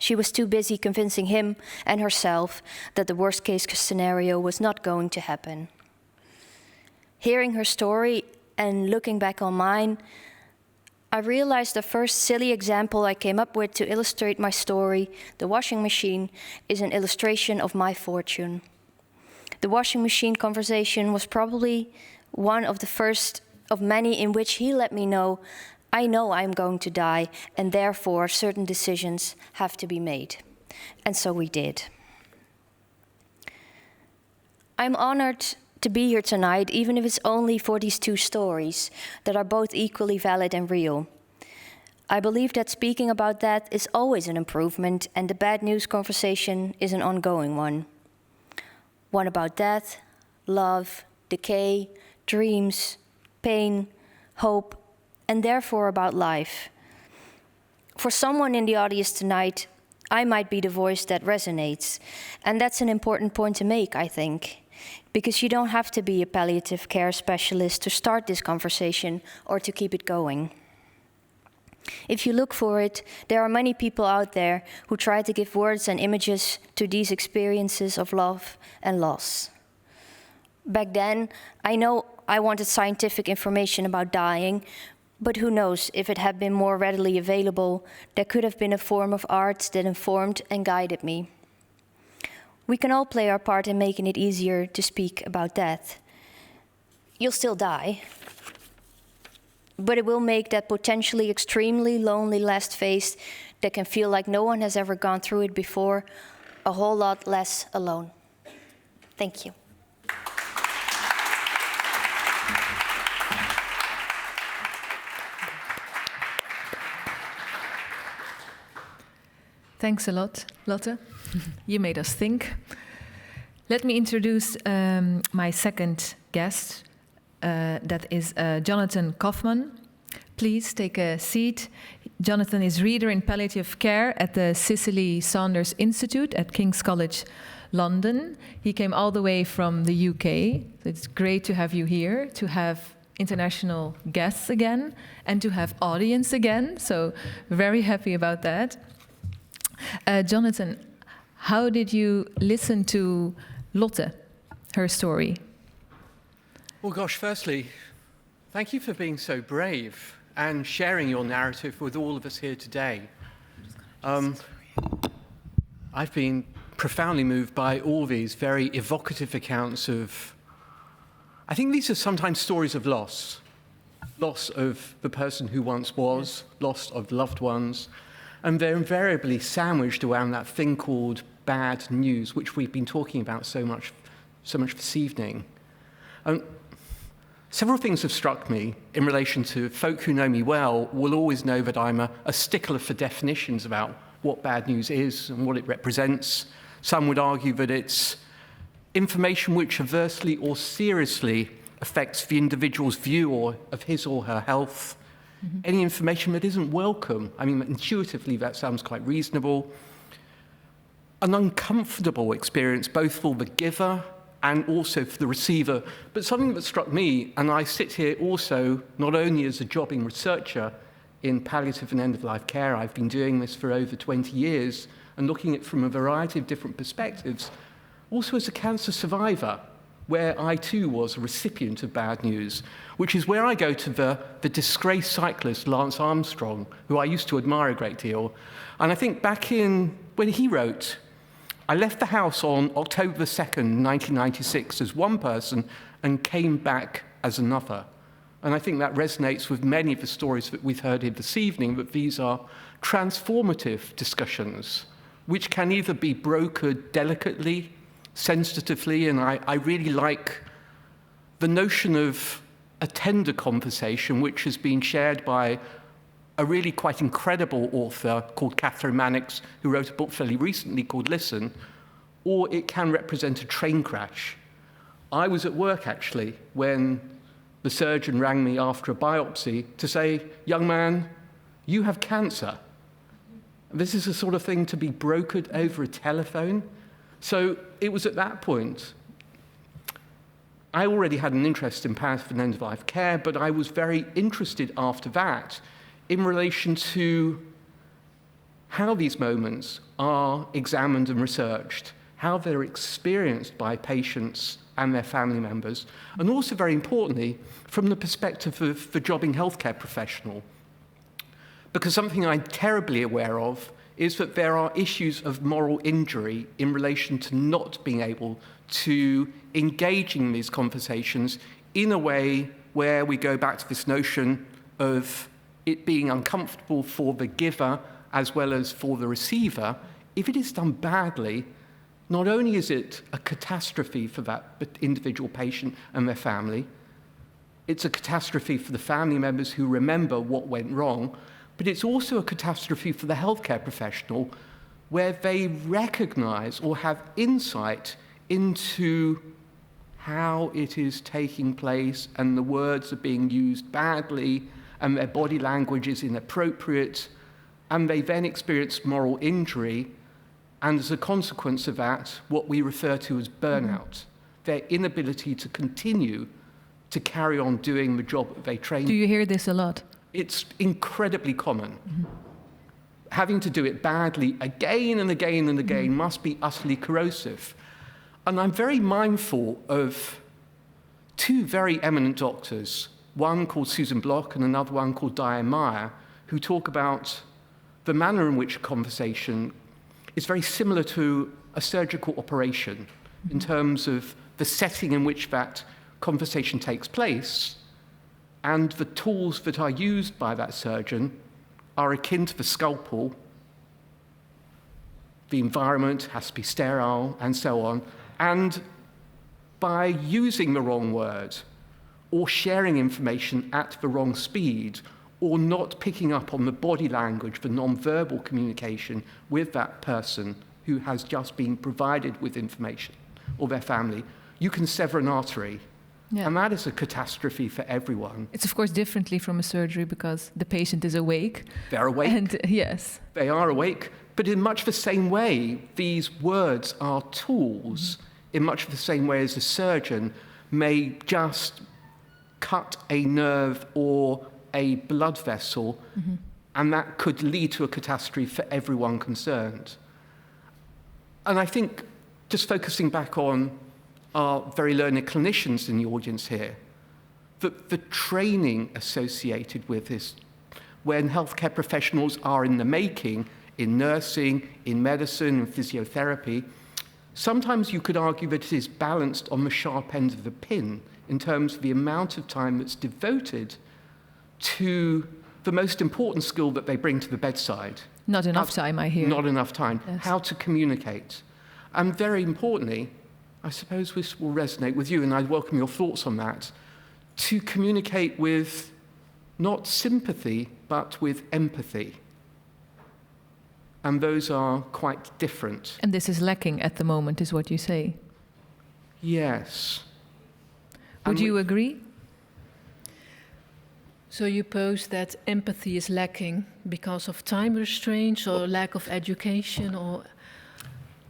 She was too busy convincing him and herself that the worst-case scenario was not going to happen. Hearing her story and looking back on mine, I realized the first silly example I came up with to illustrate my story, the washing machine, is an illustration of my fortune. The washing machine conversation was probably one of the first of many in which he let me know I'm going to die, and therefore certain decisions have to be made. And so we did. I'm honored to be here tonight, even if it's only for these two stories that are both equally valid and real. I believe that speaking about that is always an improvement, and the bad news conversation is an ongoing one. One about death, love, decay, dreams, pain, hope, and therefore about life. For someone in the audience tonight, I might be the voice that resonates, and that's an important point to make, I think, because you don't have to be a palliative care specialist to start this conversation or to keep it going. If you look for it, there are many people out there who try to give words and images to these experiences of love and loss. Back then, I know I wanted scientific information about dying, but who knows, if it had been more readily available, there could have been a form of art that informed and guided me. We can all play our part in making it easier to speak about death. You'll still die, but it will make that potentially extremely lonely last phase that can feel like no one has ever gone through it before a whole lot less alone. Thank you. Thanks a lot, Lotte. You made us think. Let me introduce my second guest. That is Jonathan Kaufman. Please take a seat. Jonathan is Reader in Palliative Care at the Cicely Saunders Institute at King's College London. He came all the way from the UK. So it's great to have you here, to have international guests again, and to have audience again. So very happy about that. Jonathan, how did you listen to Lotte, her story? Well, gosh, firstly, thank you for being so brave and sharing your narrative with all of us here today. I've been profoundly moved by all these very evocative accounts of, I think these are sometimes stories of loss. Loss of the person who once was, loss of loved ones, and they're invariably sandwiched around that thing called bad news, which we've been talking about so much this evening. Several things have struck me in relation to folk who know me well will always know that I'm a stickler for definitions about what bad news is and what it represents. Some would argue that it's information which adversely or seriously affects the individual's view of his or her health. Mm-hmm. Any information that isn't welcome. I mean, intuitively, that sounds quite reasonable. An uncomfortable experience, both for the giver and also for the receiver. But something that struck me, and I sit here also not only as a jobbing researcher in palliative and end-of-life care, I've been doing this for over 20 years and looking at it from a variety of different perspectives, also as a cancer survivor, where I too was a recipient of bad news, which is where I go to the disgraced cyclist Lance Armstrong, who I used to admire a great deal. And I think back in, when he wrote, I left the house on October the 2nd, 1996 as one person and came back as another. And I think that resonates with many of the stories that we've heard here this evening, that these are transformative discussions, which can either be brokered delicately, sensitively, and I really like the notion of a tender conversation, which has been shared by a really quite incredible author called Catherine Mannix, who wrote a book fairly recently called Listen, or it can represent a train crash. I was at work, actually, when the surgeon rang me after a biopsy to say, young man, you have cancer. This is the sort of thing to be brokered over a telephone. So it was at that point, I already had an interest in palliative and end-of-life care, but I was very interested after that in relation to how these moments are examined and researched, how they're experienced by patients and their family members, and also, very importantly, from the perspective of the jobbing healthcare professional. Because something I'm terribly aware of is that there are issues of moral injury in relation to not being able to engage in these conversations in a way where we go back to this notion of it being uncomfortable for the giver as well as for the receiver. If it is done badly, not only is it a catastrophe for that individual patient and their family, it's a catastrophe for the family members who remember what went wrong, but it's also a catastrophe for the healthcare professional where they recognize or have insight into how it is taking place and the words are being used badly and their body language is inappropriate, and they then experience moral injury. And as a consequence of that, what we refer to as burnout, their inability to continue to carry on doing the job that they trained. Do you hear this a lot? It's incredibly common. Having to do it badly again and again and again must be utterly corrosive. And I'm very mindful of two very eminent doctors, one called Susan Block and another one called Diane Meyer, who talk about the manner in which a conversation is very similar to a surgical operation in terms of the setting in which that conversation takes place, and the tools that are used by that surgeon are akin to the scalpel. The environment has to be sterile and so on. And by using the wrong word or sharing information at the wrong speed or not picking up on the body language, the non-verbal communication with that person who has just been provided with information, or their family, you can sever an artery. Yeah. And that is a catastrophe for everyone. It's of course differently from a surgery because the patient is awake. They're awake. And yes. They are awake. But in much the same way, these words are tools, in much the same way as a surgeon may just cut a nerve or a blood vessel, and that could lead to a catastrophe for everyone concerned. And I think, just focusing back on our very learned clinicians in the audience here, that the training associated with this, when healthcare professionals are in the making, in nursing, in medicine, in physiotherapy, sometimes you could argue that it is balanced on the sharp end of the pin in terms of the amount of time that's devoted to the most important skill that they bring to the bedside. Not enough time, I hear. Not enough time. Yes. How to communicate. And very importantly, I suppose this will resonate with you, and I'd welcome your thoughts on that, to communicate with not sympathy, but with empathy. And those are quite different. And this is lacking at the moment, is what you say. Yes. Would you agree? So you pose that empathy is lacking because of time restraints or lack of education, or?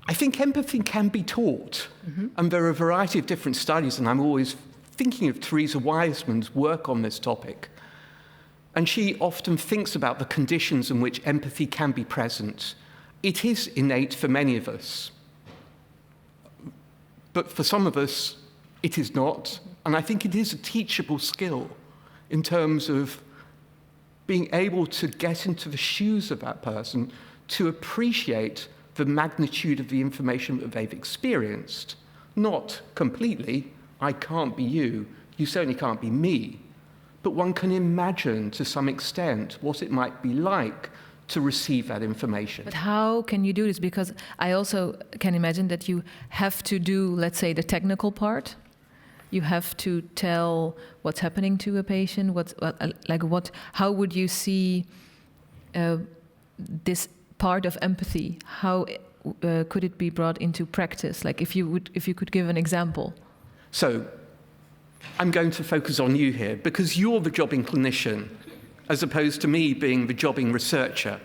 I think empathy can be taught. And there are a variety of different studies, and I'm always thinking of Theresa Wiseman's work on this topic. And she often thinks about the conditions in which empathy can be present. It is innate for many of us. But for some of us, it is not. And I think it is a teachable skill in terms of being able to get into the shoes of that person, to appreciate the magnitude of the information that they've experienced. Not completely, I can't be you, you certainly can't be me, but one can imagine to some extent what it might be like to receive that information. But how can you do this? Because I also can imagine that you have to do, let's say, the technical part. You have to tell what's happening to a patient. How would you see this part of empathy? How could it be brought into practice? Like if you could give an example. So I'm going to focus on you here because you're the jobbing clinician, as opposed to me being the jobbing researcher.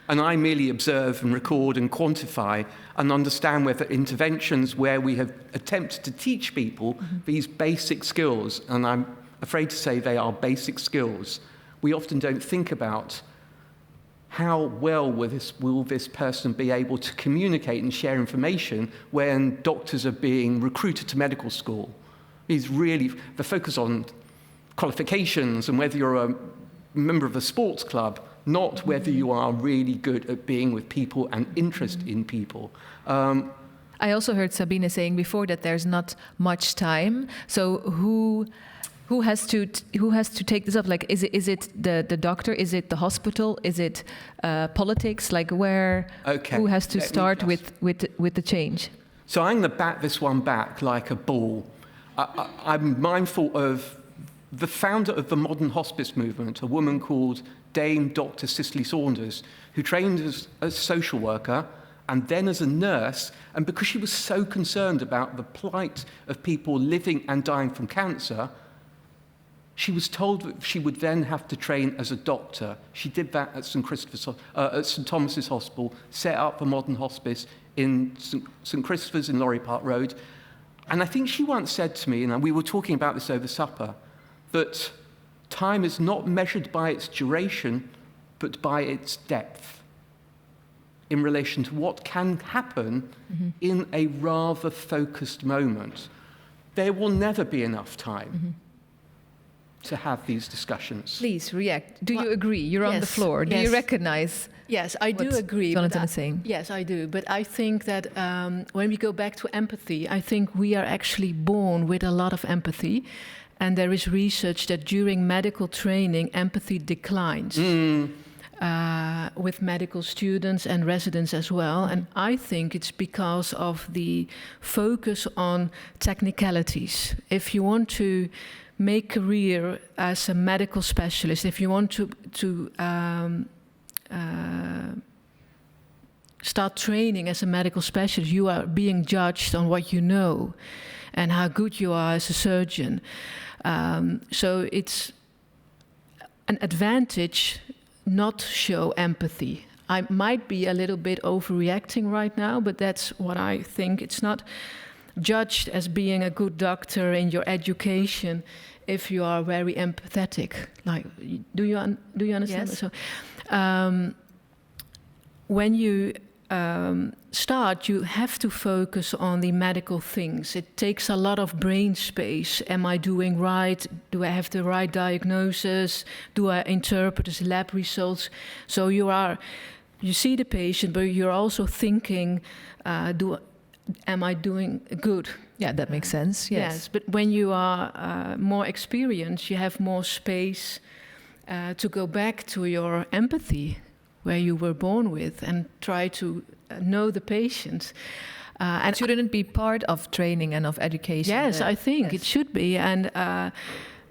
And I merely observe and record and quantify and understand whether interventions where we have attempted to teach people these basic skills, and I'm afraid to say they are basic skills, we often don't think about how well will this person be able to communicate and share information when doctors are being recruited to medical school. It's really the focus on qualifications and whether you're a member of a sports club, not whether you are really good at being with people and interest in people. I also heard Sabine saying before that there's not much time. So who has to take this up? Like, is it the doctor? Is it the hospital? Is it politics? Like, where? Okay. Who has to start with the change? So I'm going to bat this one back like a ball. I'm mindful of the founder of the modern hospice movement, a woman called Dame Dr. Cicely Saunders, who trained as a social worker and then as a nurse, and because she was so concerned about the plight of people living and dying from cancer, she was told that she would then have to train as a doctor. She did that at St Thomas's Hospital, set up a modern hospice in St Christopher's in Laurie Park Road. And I think she once said to me, and we were talking about this over supper, that time is not measured by its duration, but by its depth in relation to what can happen in a rather focused moment. There will never be enough time to have these discussions. Please react. Do you agree? You're on the floor. Do you recognize? Yes, I do agree. Jonathan is saying. Yes, I do. But I think that when we go back to empathy, I think we are actually born with a lot of empathy. And there is research that during medical training, empathy declines with medical students and residents as well. And I think it's because of the focus on technicalities. If you want to make career as a medical specialist, if you want to start training as a medical specialist, you are being judged on what you know and how good you are as a surgeon. So it's an advantage not to show empathy. I might be a little bit overreacting right now, but that's what I think. It's not judged as being a good doctor in your education if you are very empathetic. Like, do you understand? Yes. So, when you start, you have to focus on the medical things. It takes a lot of brain space. Am I doing right? Do I have the right diagnosis? Do I interpret his lab results? So you see the patient, but you're also thinking, am I doing good? Yeah, that makes sense. Yes. But when you are more experienced, you have more space to go back to your empathy, where you were born with, and try to know the patient. And shouldn't it be part of training and of education? Yes, I think it should be, and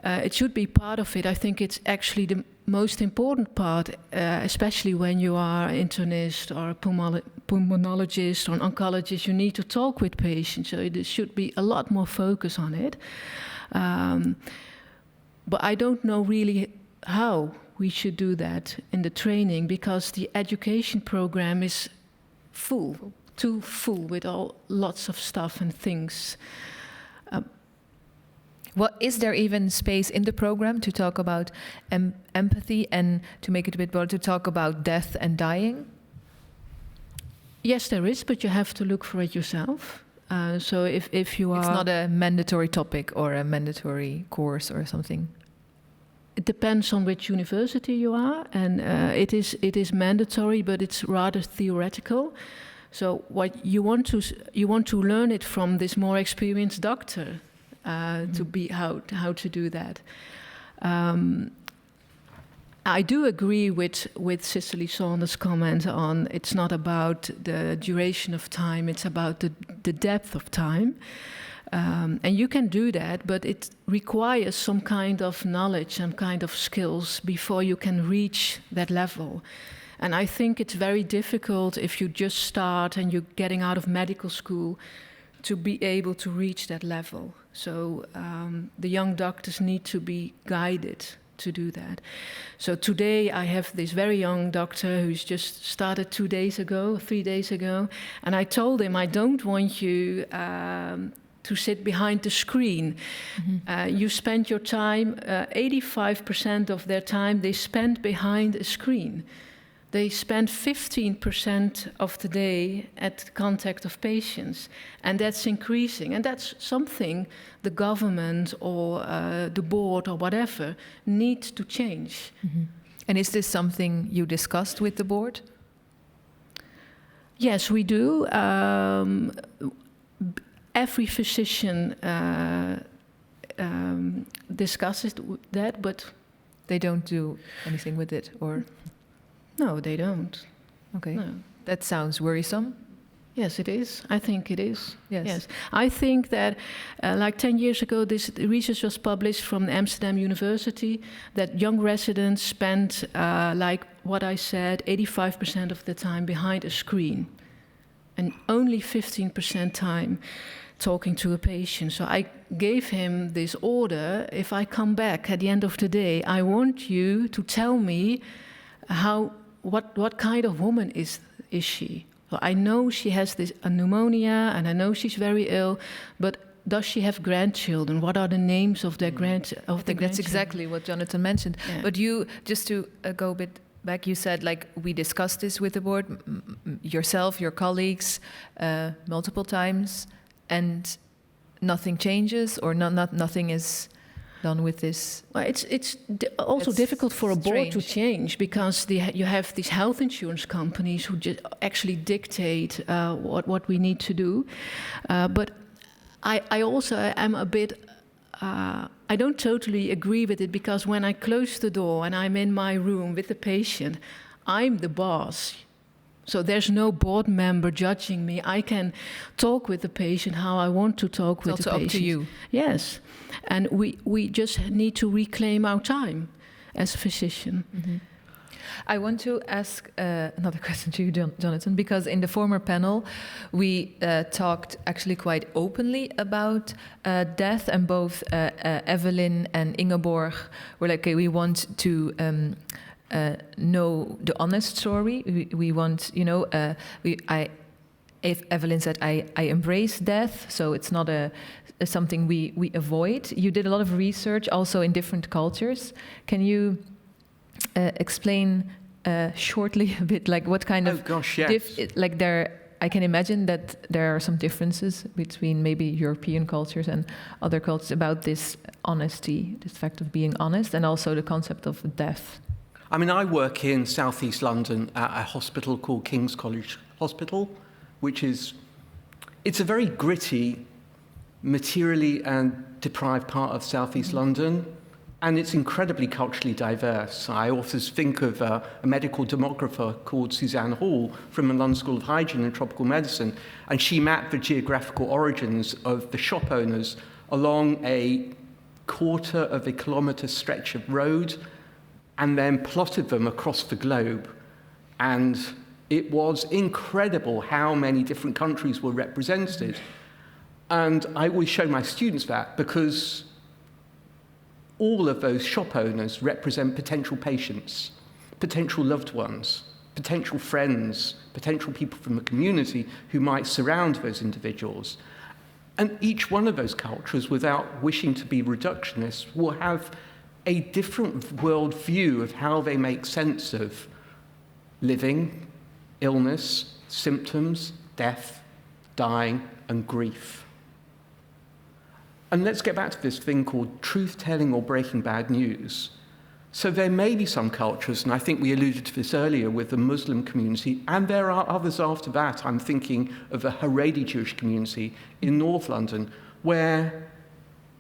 it should be part of it. I think it's actually the most important part, especially when you are an internist or a pulmonologist or an oncologist. You need to talk with patients, so there should be a lot more focus on it. But I don't know really how we should do that in the training, because the education program is too full with lots of stuff and things. Is there even space in the program to talk about empathy and, to make it a bit broader, to talk about death and dying? Yes, there is, but you have to look for it yourself. So if you are... It's not a mandatory topic or a mandatory course or something? It depends on which university you are, and it is mandatory, but it's rather theoretical. So what you want to learn it from this more experienced doctor to be how to do that. I do agree with Cicely Saunders' comment on it's not about the duration of time, it's about the depth of time. And you can do that, but it requires some kind of knowledge, some kind of skills before you can reach that level. And I think it's very difficult if you just start and you're getting out of medical school to be able to reach that level. So the young doctors need to be guided to do that. So today I have this very young doctor who's just started 3 days ago, and I told him I don't want you to sit behind the screen. Mm-hmm. You spend your time, 85% of their time they spend behind a screen. They spend 15% of the day at contact of patients, and that's increasing. And that's something the government or the board or whatever needs to change. Mm-hmm. And is this something you discussed with the board? Yes, we do. Every physician discusses that, but they don't do anything with it, or? No, they don't. Okay. No. That sounds worrisome. Yes, it is. I think it is. Yes. I think that like 10 years ago, this research was published from Amsterdam University that young residents spend, like what I said, 85% of the time behind a screen and only 15% time talking to a patient. So I gave him this order: if I come back at the end of the day, I want you to tell me what kind of woman is she? So I know she has a pneumonia, and I know she's very ill, but does she have grandchildren? What are the names of their grandchildren? That's exactly what Jonathan mentioned. Yeah. But you, just to go a bit back, you said, like, we discussed this with the board, yourself, your colleagues, multiple times, and nothing changes, or nothing is done with this? Well, it's also difficult for a board to change, because you have these health insurance companies who actually dictate what we need to do. But I also am a bit... I don't totally agree with it, because when I close the door and I'm in my room with the patient, I'm the boss. So there's no board member judging me. I can talk with the patient how I want to talk with the patient. It's up to you. Yes. And we just need to reclaim our time as a physician. Mm-hmm. I want to ask another question to you, Jonathan, because in the former panel, we talked actually quite openly about death, and both Evelyn and Ingeborg were like, okay, we want to know the honest story. We want, if Evelyn said, I embrace death, so it's not something we avoid. You did a lot of research also in different cultures. Can you explain shortly a bit, like what kind of... Oh gosh, yes. I can imagine that there are some differences between maybe European cultures and other cultures about this honesty, this fact of being honest, and also the concept of death. I mean, I work in southeast London at a hospital called King's College Hospital, which it's a very gritty, materially and deprived part of southeast London, and it's incredibly culturally diverse. I often think of a medical demographer called Suzanne Hall from the London School of Hygiene and Tropical Medicine, and she mapped the geographical origins of the shop owners along a 1/4 of a kilometre stretch of road, and then plotted them across the globe. And it was incredible how many different countries were represented. And I always show my students that, because all of those shop owners represent potential patients, potential loved ones, potential friends, potential people from the community who might surround those individuals. And each one of those cultures, without wishing to be reductionist, will have a different world view of how they make sense of living, illness, symptoms, death, dying, and grief. And let's get back to this thing called truth-telling or breaking bad news. So there may be some cultures, and I think we alluded to this earlier with the Muslim community, and there are others after that. I'm thinking of the Haredi Jewish community in North London, where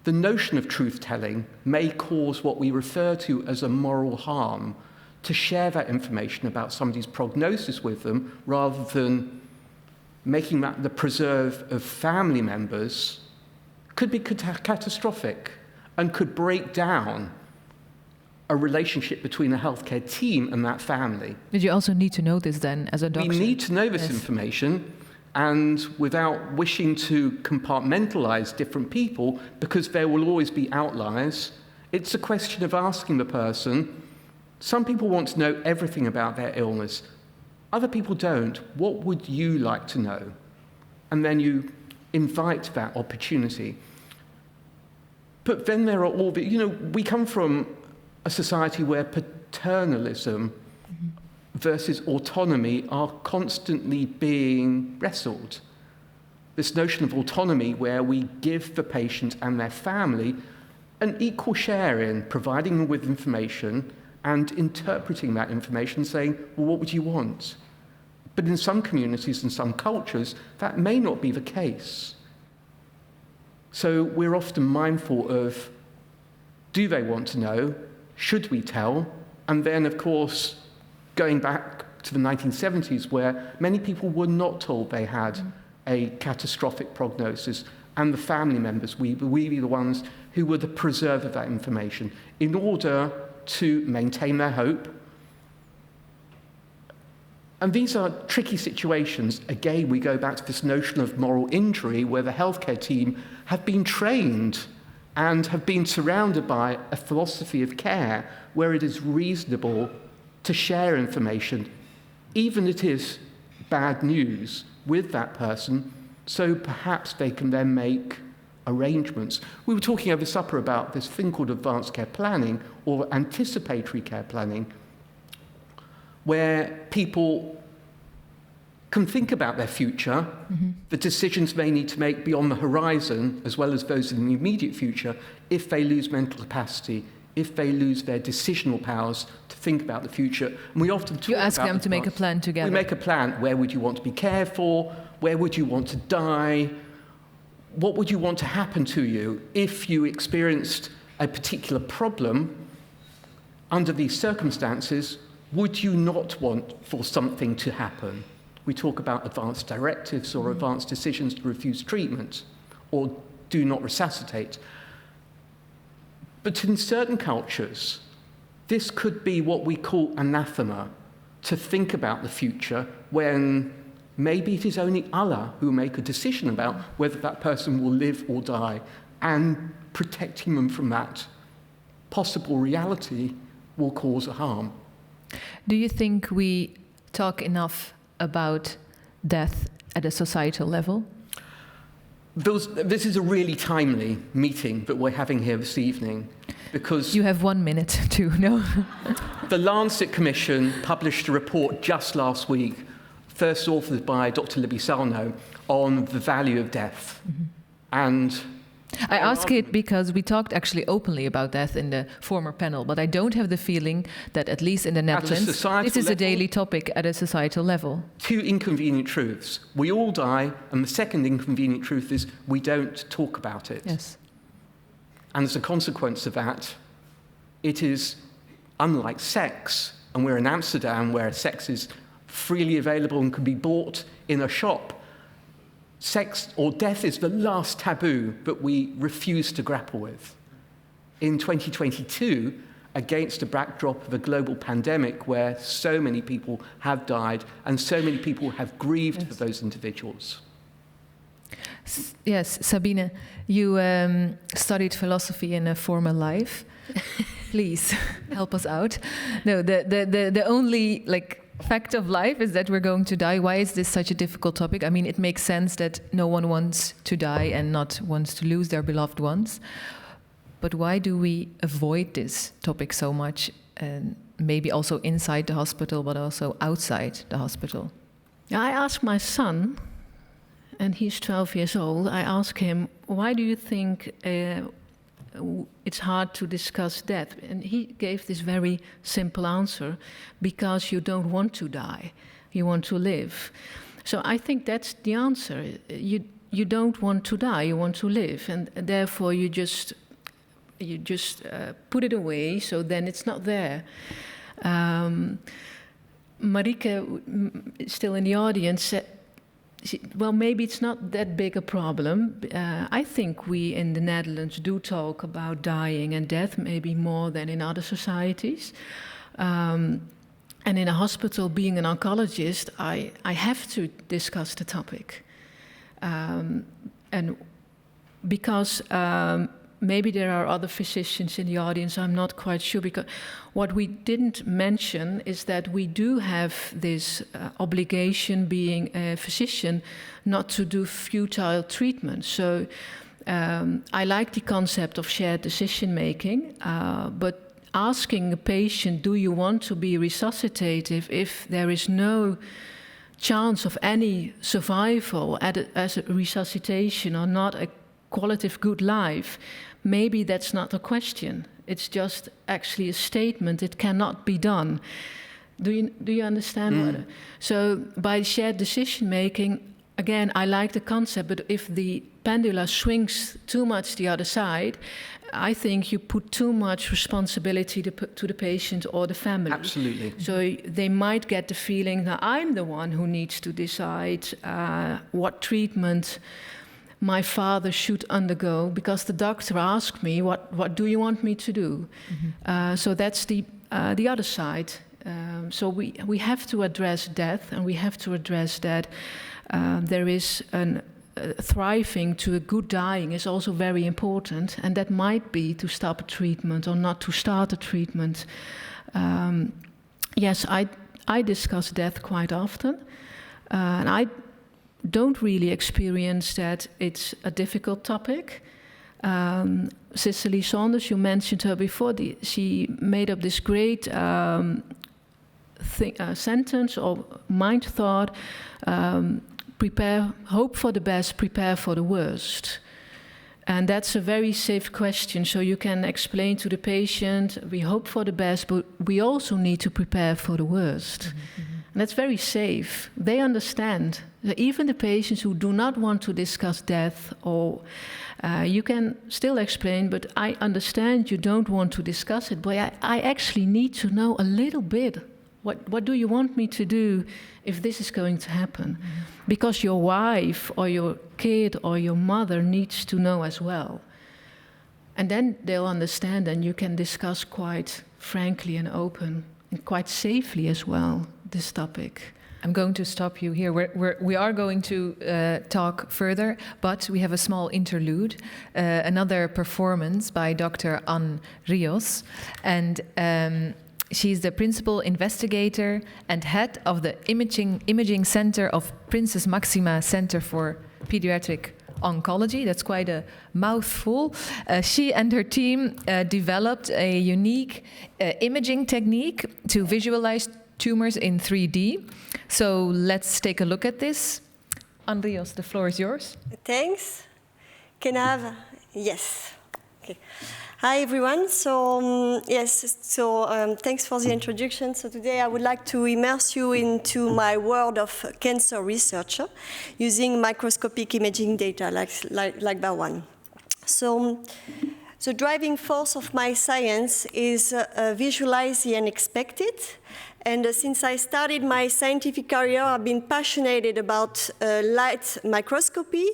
the notion of truth-telling may cause what we refer to as a moral harm to share that information about somebody's prognosis with them rather than making that the preserve of family members could be catastrophic and could break down a relationship between a healthcare team and that family. Did you also need to know this then as a doctor? We need to know this information, and without wishing to compartmentalize different people, because there will always be outliers, it's a question of asking the person, some people want to know everything about their illness, other people don't. What would you like to know? And then you invite that opportunity. But then there are all the, we come from a society where paternalism versus autonomy are constantly being wrestled. This notion of autonomy where we give the patient and their family an equal share in providing them with information and interpreting that information, saying, well, what would you want? But in some communities and some cultures, that may not be the case. So we're often mindful of, do they want to know? Should we tell? And then, of course, going back to the 1970s, where many people were not told they had a catastrophic prognosis, and the family members, we were the ones who were the preserver of that information, in order to maintain their hope. And these are tricky situations. Again, we go back to this notion of moral injury, where the healthcare team have been trained and have been surrounded by a philosophy of care where it is reasonable to share information, even if it is bad news, with that person, so perhaps they can then make arrangements. We were talking over supper about this thing called advanced care planning or anticipatory care planning, where people can think about their future, the decisions they need to make beyond the horizon, as well as those in the immediate future, if they lose mental capacity, if they lose their decisional powers to think about the future. And we often talk about... You ask them to make a plan together. We make a plan. Where would you want to be cared for? Where would you want to die? What would you want to happen to you if you experienced a particular problem under these circumstances? Would you not want for something to happen? We talk about advanced directives or advanced decisions to refuse treatment or do not resuscitate. But in certain cultures, this could be what we call anathema, to think about the future when maybe it is only Allah who will make a decision about whether that person will live or die, and protecting them from that possible reality will cause a harm. Do you think we talk enough about death at a societal level? This is a really timely meeting that we're having here this evening, because... You have 1 minute to know. The Lancet Commission published a report just last week, first authored by Dr. Libby Sarno, on the value of death. And I ask it because we talked actually openly about death in the former panel, but I don't have the feeling that, at least in the Netherlands, this is a daily topic at a societal level. Two inconvenient truths. We all die, and the second inconvenient truth is we don't talk about it. Yes. And as a consequence of that, it is unlike sex, and we're in Amsterdam where sex is freely available and can be bought in a shop. Sex or death is the last taboo that we refuse to grapple with. In 2022, against a backdrop of a global pandemic where so many people have died and so many people have grieved for those individuals. Yes, Sabine, you studied philosophy in a former life. Please help us out. No, the only fact of life is that we're going to die. Why is this such a difficult topic? I mean, it makes sense that no one wants to die and not wants to lose their beloved ones. But why do we avoid this topic so much? And maybe also inside the hospital, but also outside the hospital. I asked my son, and he's 12 years old, I asked him, why do you think it's hard to discuss death? And he gave this very simple answer: because you don't want to die, you want to live. So I think that's the answer. you don't want to die, you want to live, and therefore you just put it away, so then it's not there. Marike, still in the audience, said, well, maybe it's not that big a problem. I think we in the Netherlands do talk about dying and death, maybe more than in other societies. And in a hospital, being an oncologist, I have to discuss the topic. And because maybe there are other physicians in the audience, I'm not quite sure, because what we didn't mention is that we do have this obligation, being a physician, not to do futile treatment. So I like the concept of shared decision-making, but asking a patient, do you want to be resuscitated if there is no chance of any survival as a resuscitation or not a qualitative good life, maybe that's not a question. It's just actually a statement. It cannot be done. Do you understand what? So by shared decision making, again, I like the concept, but if the pendulum swings too much the other side, I think you put too much responsibility to the patient or the family. Absolutely. So they might get the feeling that I'm the one who needs to decide what treatment my father should undergo, because the doctor asked me, what do you want me to do? Mm-hmm. So that's the other side. So we have to address death, and we have to address that there is thriving to a good dying is also very important, and that might be to stop a treatment or not to start a treatment. Yes, I discuss death quite often, and I don't really experience that it's a difficult topic. Cicely Saunders, you mentioned her before, she made up this great sentence or mind thought, hope for the best, prepare for the worst. And that's a very safe question. So you can explain to the patient, we hope for the best, but we also need to prepare for the worst. Mm-hmm. And that's very safe. They understand. Even the patients who do not want to discuss death, or you can still explain, but I understand you don't want to discuss it, but I actually need to know a little bit. What do you want me to do if this is going to happen? Mm-hmm. Because your wife or your kid or your mother needs to know as well. And then they'll understand, and you can discuss quite frankly and open and quite safely as well this topic. I'm going to stop you here. We are going to talk further, but we have a small interlude, another performance by Dr. Ann Rios, and she's the principal investigator and head of the imaging center of Princess Maxima Center for Pediatric Oncology. That's quite a mouthful. She and her team developed a unique imaging technique to visualize tumors in 3D. So let's take a look at this. Ann Rios, the floor is yours. Thanks. Can I have? Yes. Okay. Hi, everyone. So, thanks for the introduction. So today I would like to immerse you into my world of cancer research using microscopic imaging data like that one. So, the driving force of my science is visualize the unexpected. And since I started my scientific career, I've been passionate about light microscopy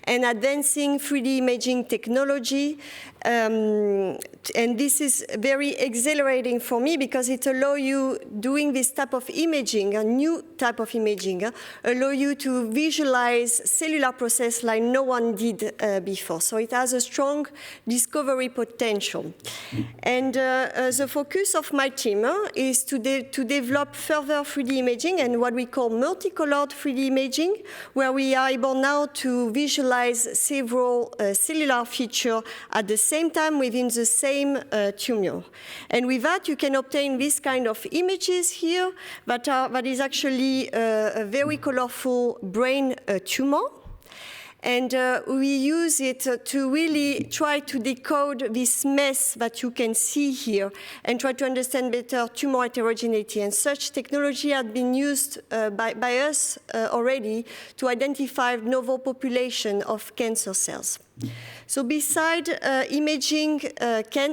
and advancing 3D imaging technology. And this is very exhilarating for me because it allows you, doing this type of imaging, a new type of imaging, allow you to visualize cellular process like no one did before. So it has a strong discovery potential. And the focus of my team is to develop further 3D imaging and what we call multicolored 3D imaging, where we are able now to visualize several cellular features at the same time within the same tumor. And with that, you can obtain this kind of images here that is actually a very colorful brain tumor. And we use it to really try to decode this mess that you can see here and try to understand better tumor heterogeneity. And such technology has been used by us already to identify novel population of cancer cells. So beside imaging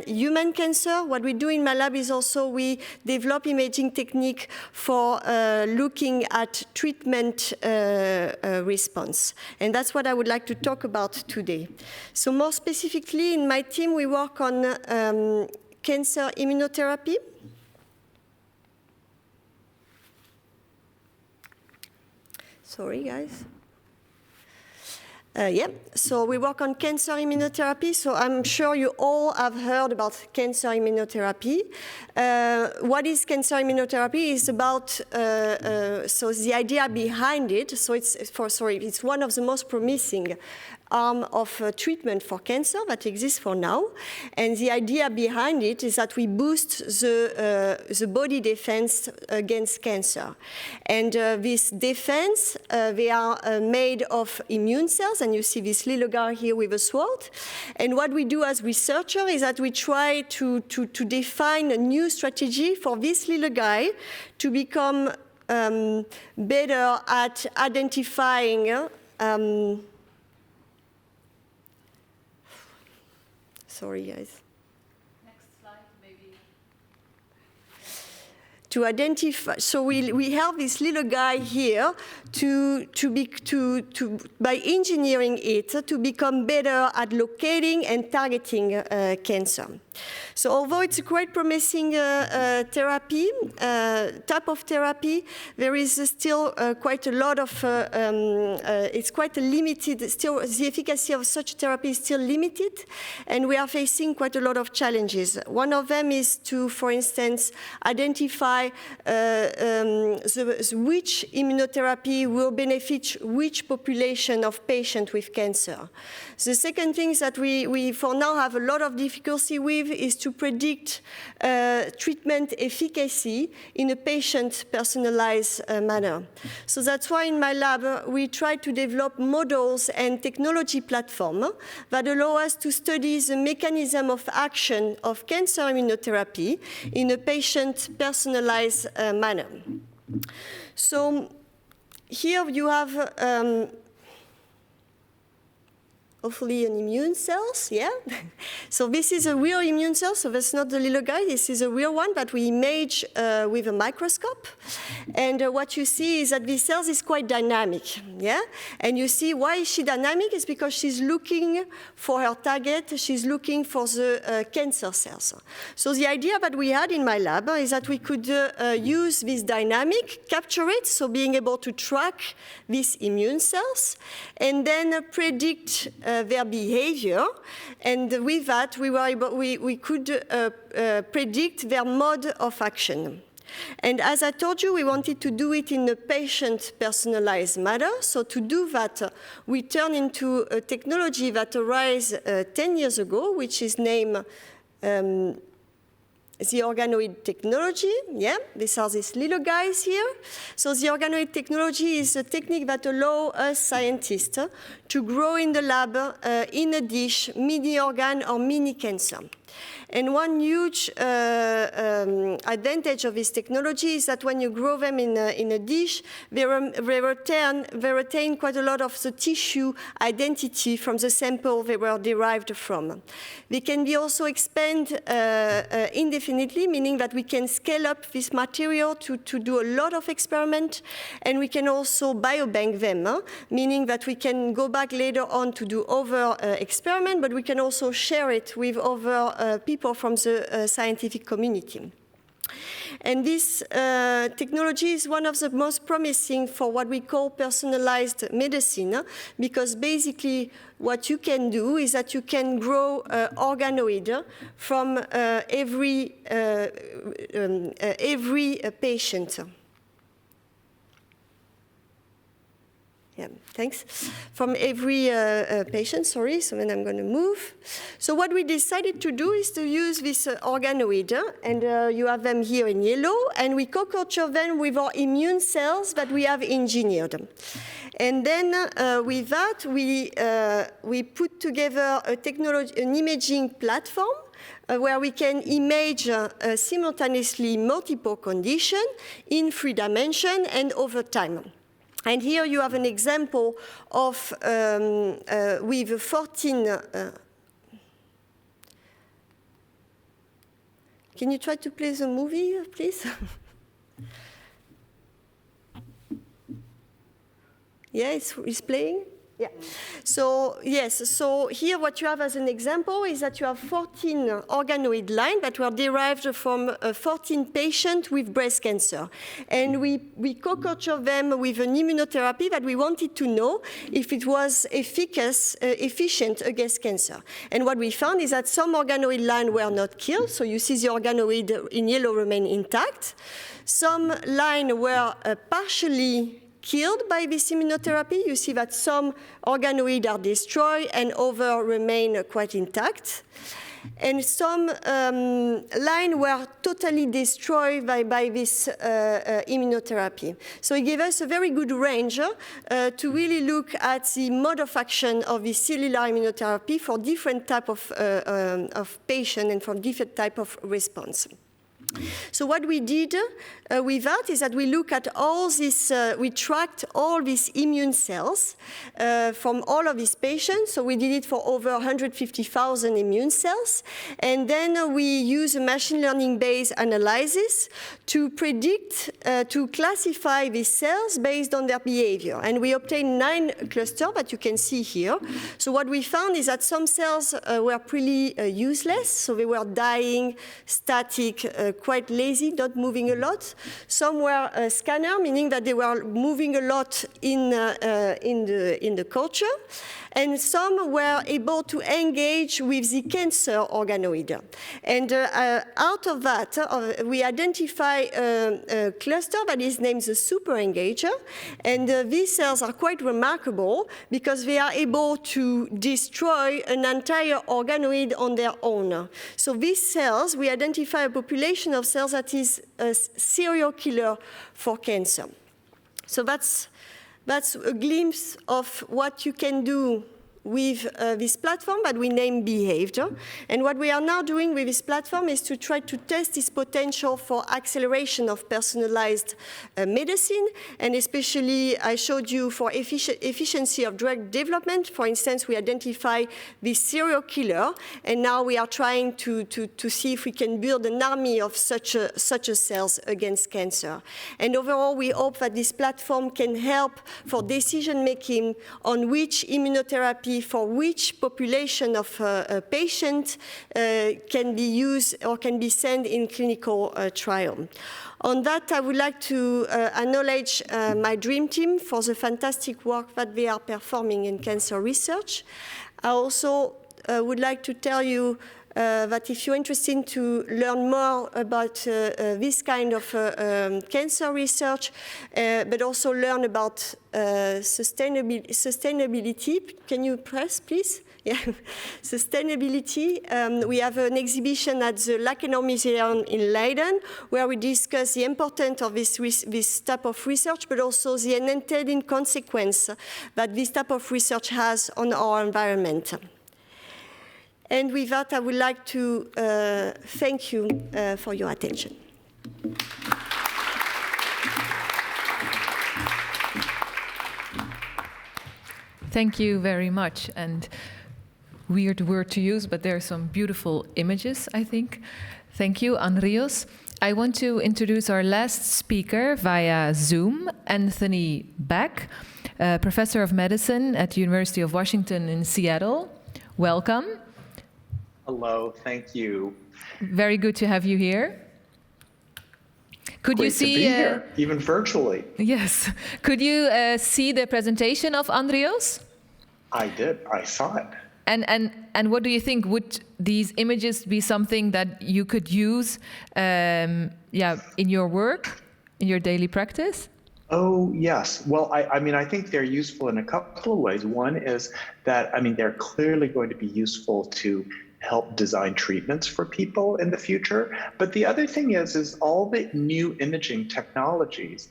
human cancer, what we do in my lab is also we develop imaging technique for looking at treatment response. And that's what I would like to talk about today. So more specifically, in my team, we work on cancer immunotherapy. Sorry, guys. So we work on cancer immunotherapy. So I'm sure you all have heard about cancer immunotherapy. What is cancer immunotherapy? Is about so the idea behind it. So it's one of the most promising arm of treatment for cancer that exists for now. And the idea behind it is that we boost the body defense against cancer. And this defense, they are made of immune cells. And you see this little guy here with a sword. And what we do as researchers is that we try to define a new strategy for this little guy to become better at identifying sorry, guys. Next slide, maybe. To identify, so we have this little guy here by engineering it to become better at locating and targeting cancer. So although it's a quite promising therapy, type of therapy, there is still quite a lot of, it's quite a limited, still the efficacy of such therapy is still limited, and we are facing quite a lot of challenges. One of them is to, for instance, identify which immunotherapy will benefit which population of patients with cancer. The second thing that we for now have a lot of difficulty with is to predict treatment efficacy in a patient-personalized manner. So that's why in my lab we try to develop models and technology platforms that allow us to study the mechanism of action of cancer immunotherapy in a patient-personalized manner. So here you have hopefully an immune cells, yeah? So this is a real immune cell, so that's not the little guy, this is a real one that we image with a microscope. And what you see is that this cell is quite dynamic, yeah? And you see why is she dynamic? It's because she's looking for her target, she's looking for the cancer cells. So the idea that we had in my lab is that we could use this dynamic, capture it, so being able to track these immune cells, and then predict their behavior, and with that we could predict their mode of action. And as I told you, we wanted to do it in a patient-personalized manner. So to do that, we turned into a technology that arose 10 years ago, which is named the Organoid Technology, yeah, these are these little guys here. So the Organoid Technology is a technique that allows us scientists to grow in the lab, in a dish, mini organ or mini cancer. And one huge advantage of this technology is that when you grow them in a dish, they retain quite a lot of the tissue identity from the sample they were derived from. They can be also expanded indefinitely, meaning that we can scale up this material to do a lot of experiments, and we can also biobank them, meaning that we can go back later on to do other experiments, but we can also share it with other people from the scientific community. And this technology is one of the most promising for what we call personalized medicine, because basically what you can do is that you can grow organoid from every patient. Yeah, thanks. From every patient, sorry, so then I'm going to move. So what we decided to do is to use this organoid, and you have them here in yellow, and we co-culture them with our immune cells that we have engineered. And then with that, we put together an imaging platform where we can image simultaneously multiple conditions in 3 dimensions and over time. And here you have an example of with 14. Can you try to play the movie, please? Yeah, it's playing. Yeah. So yes. So here, what you have as an example is that you have 14 organoid lines that were derived from 14 patients with breast cancer, and we co-culture them with an immunotherapy that we wanted to know if it was efficient against cancer. And what we found is that some organoid lines were not killed. So you see the organoid in yellow remain intact. Some lines were partially killed by this immunotherapy. You see that some organoids are destroyed and others remain quite intact. And some lines were totally destroyed by this immunotherapy. So it gave us a very good range to really look at the mode of action of this cellular immunotherapy for different type of patient and for different type of response. So what we did with that is that we look at all this, we tracked all these immune cells from all of these patients. So we did it for over 150,000 immune cells. And then we use a machine learning-based analysis to predict, to classify these cells based on their behavior. And we obtained 9 clusters that you can see here. So what we found is that some cells were pretty useless. So they were dying, static, quite lazy, not moving a lot. Some were scanner, meaning that they were moving a lot in the culture. And some were able to engage with the cancer organoid. And out of that, we identify a cluster that is named the super engager. And these cells are quite remarkable because they are able to destroy an entire organoid on their own. So these cells, we identify a population of cells that is a serial killer for cancer. So that's a glimpse of what you can do with this platform that we name Behaved. And what we are now doing with this platform is to try to test its potential for acceleration of personalized medicine, and especially I showed you for efficiency of drug development. For instance, we identify this serial killer, and now we are trying to see if we can build an army of such a cells against cancer. And overall, we hope that this platform can help for decision making on which immunotherapy for which population of patients can be used or can be sent in clinical trial. On that, I would like to acknowledge my dream team for the fantastic work that they are performing in cancer research. I also would like to tell you that if you're interested to learn more about this kind of cancer research, but also learn about sustainability. Can you press, please? Yeah, sustainability. We have an exhibition at the Lakenor Museum in Leiden, where we discuss the importance of this type of research, but also the unintended consequence that this type of research has on our environment. And with that, I would like to thank you for your attention. Thank you very much. And weird word to use, but there are some beautiful images, I think. Thank you, Andrios. I want to introduce our last speaker via Zoom, Anthony Beck, professor of medicine at the University of Washington in Seattle. Welcome. Hello, thank you. Very good to have you here. Could Great you see to be here, even virtually? Yes. Could you see the presentation of Andrios? I did. I saw it. And what do you think? Would these images be something that you could use, in your work, in your daily practice? Oh, yes. Well, I mean, I think they're useful in a couple of ways. One is that, I mean, they're clearly going to be useful to help design treatments for people in the future. But the other thing is all the new imaging technologies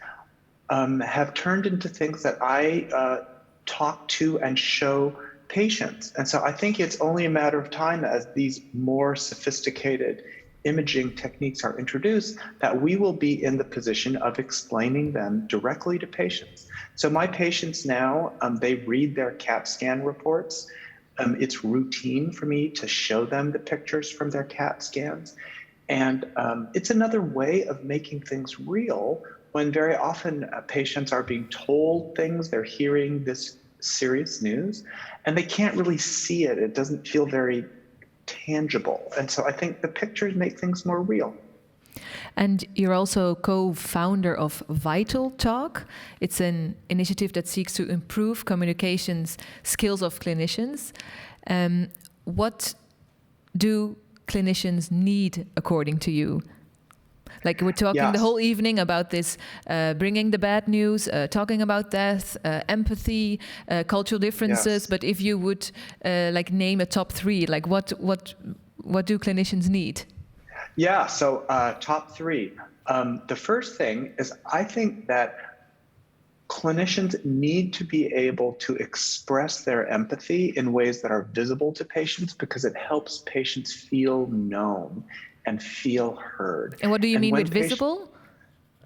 have turned into things that I talk to and show patients. And so I think it's only a matter of time as these more sophisticated imaging techniques are introduced that we will be in the position of explaining them directly to patients. So my patients now, they read their CAT scan reports. It's routine for me to show them the pictures from their CAT scans. And it's another way of making things real when very often patients are being told things, they're hearing this serious news, and they can't really see it. It doesn't feel very tangible. And so I think the pictures make things more real. And you're also co-founder of Vital Talk. It's an initiative that seeks to improve communications skills of clinicians. What do clinicians need, according to you? Like we're talking the whole evening about this, bringing the bad news, talking about death, empathy, cultural differences. But if you would like name a top three, like what do clinicians need? Yeah, so top three. The first thing is I think that clinicians need to be able to express their empathy in ways that are visible to patients because it helps patients feel known and feel heard. And what do you mean with visible?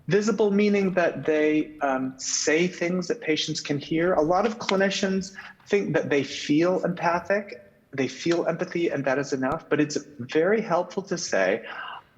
Visible meaning that they say things that patients can hear. A lot of clinicians think that they feel empathic, they feel empathy, and that is enough. But it's very helpful to say,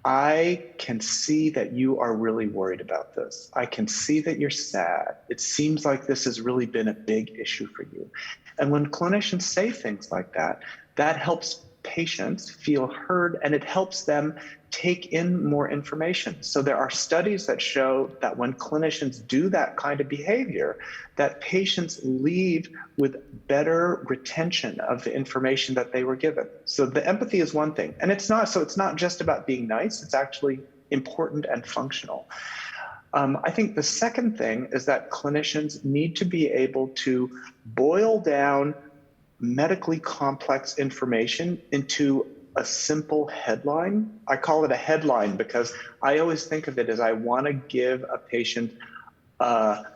I can see that you are really worried about this. I can see that you're sad. It seems like this has really been a big issue for you. And when clinicians say things like that, that helps patients feel heard, and it helps them take in more information. So there are studies that show that when clinicians do that kind of behavior, that patients leave with better retention of the information that they were given. So the empathy is one thing, and it's not just about being nice, it's actually important and functional. I think the second thing is that clinicians need to be able to boil down medically complex information into a simple headline. I call it a headline because I always think of it as I want to give a patient an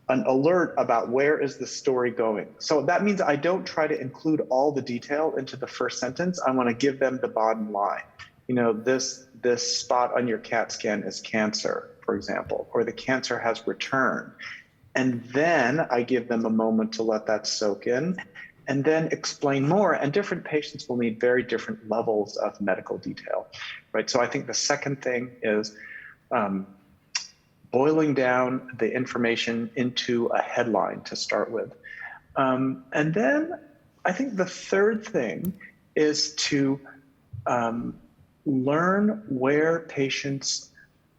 alert about where is the story going. So that means I don't try to include all the detail into the first sentence. I want to give them the bottom line. You know, this spot on your CAT scan is cancer, for example, or the cancer has returned. And then I give them a moment to let that soak in, and then explain more. And different patients will need very different levels of medical detail, right? So I think the second thing is boiling down the information into a headline to start with. And then I think the third thing is to learn where patients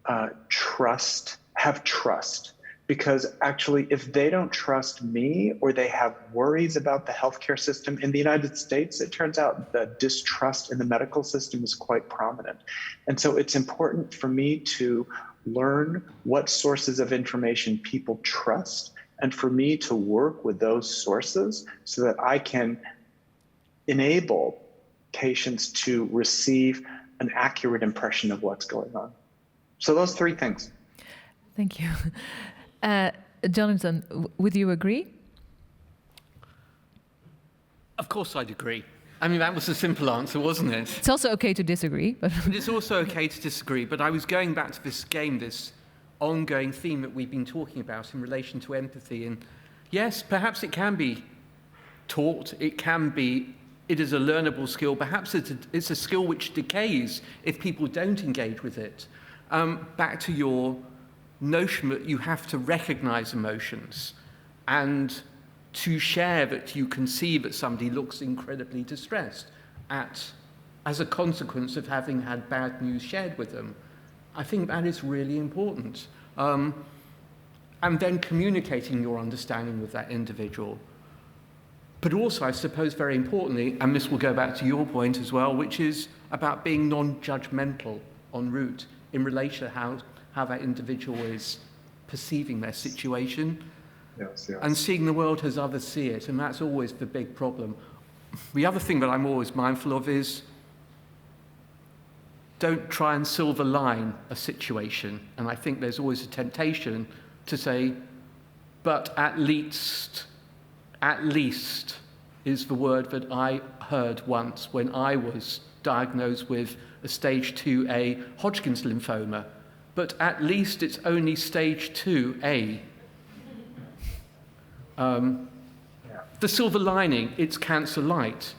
have trust. Because actually, if they don't trust me or they have worries about the healthcare system in the United States, it turns out the distrust in the medical system is quite prominent. And so it's important for me to learn what sources of information people trust and for me to work with those sources so that I can enable patients to receive an accurate impression of what's going on. So those three things. Thank you. Jonathan, would you agree? Of course I'd agree. I mean, that was a simple answer, wasn't it? It's also okay to disagree. But it's also okay to disagree, but I was going back to this game, this ongoing theme that we've been talking about in relation to empathy. And yes, perhaps it can be taught, it is a learnable skill, perhaps it's a skill which decays if people don't engage with it. Back to your notion that you have to recognize emotions and to share that you can see that somebody looks incredibly distressed as a consequence of having had bad news shared with them. I think that is really important. And then communicating your understanding with that individual. But also, I suppose, very importantly, and this will go back to your point as well, which is about being non-judgmental en route in relation to how that individual is perceiving their situation. Yes. And seeing the world as others see it, and that's always the big problem. The other thing that I'm always mindful of is don't try and silver line a situation. And I think there's always a temptation to say, but at least is the word that I heard once when I was diagnosed with a stage 2A Hodgkin's lymphoma. But at least it's only stage 2A. The silver lining, it's cancer light,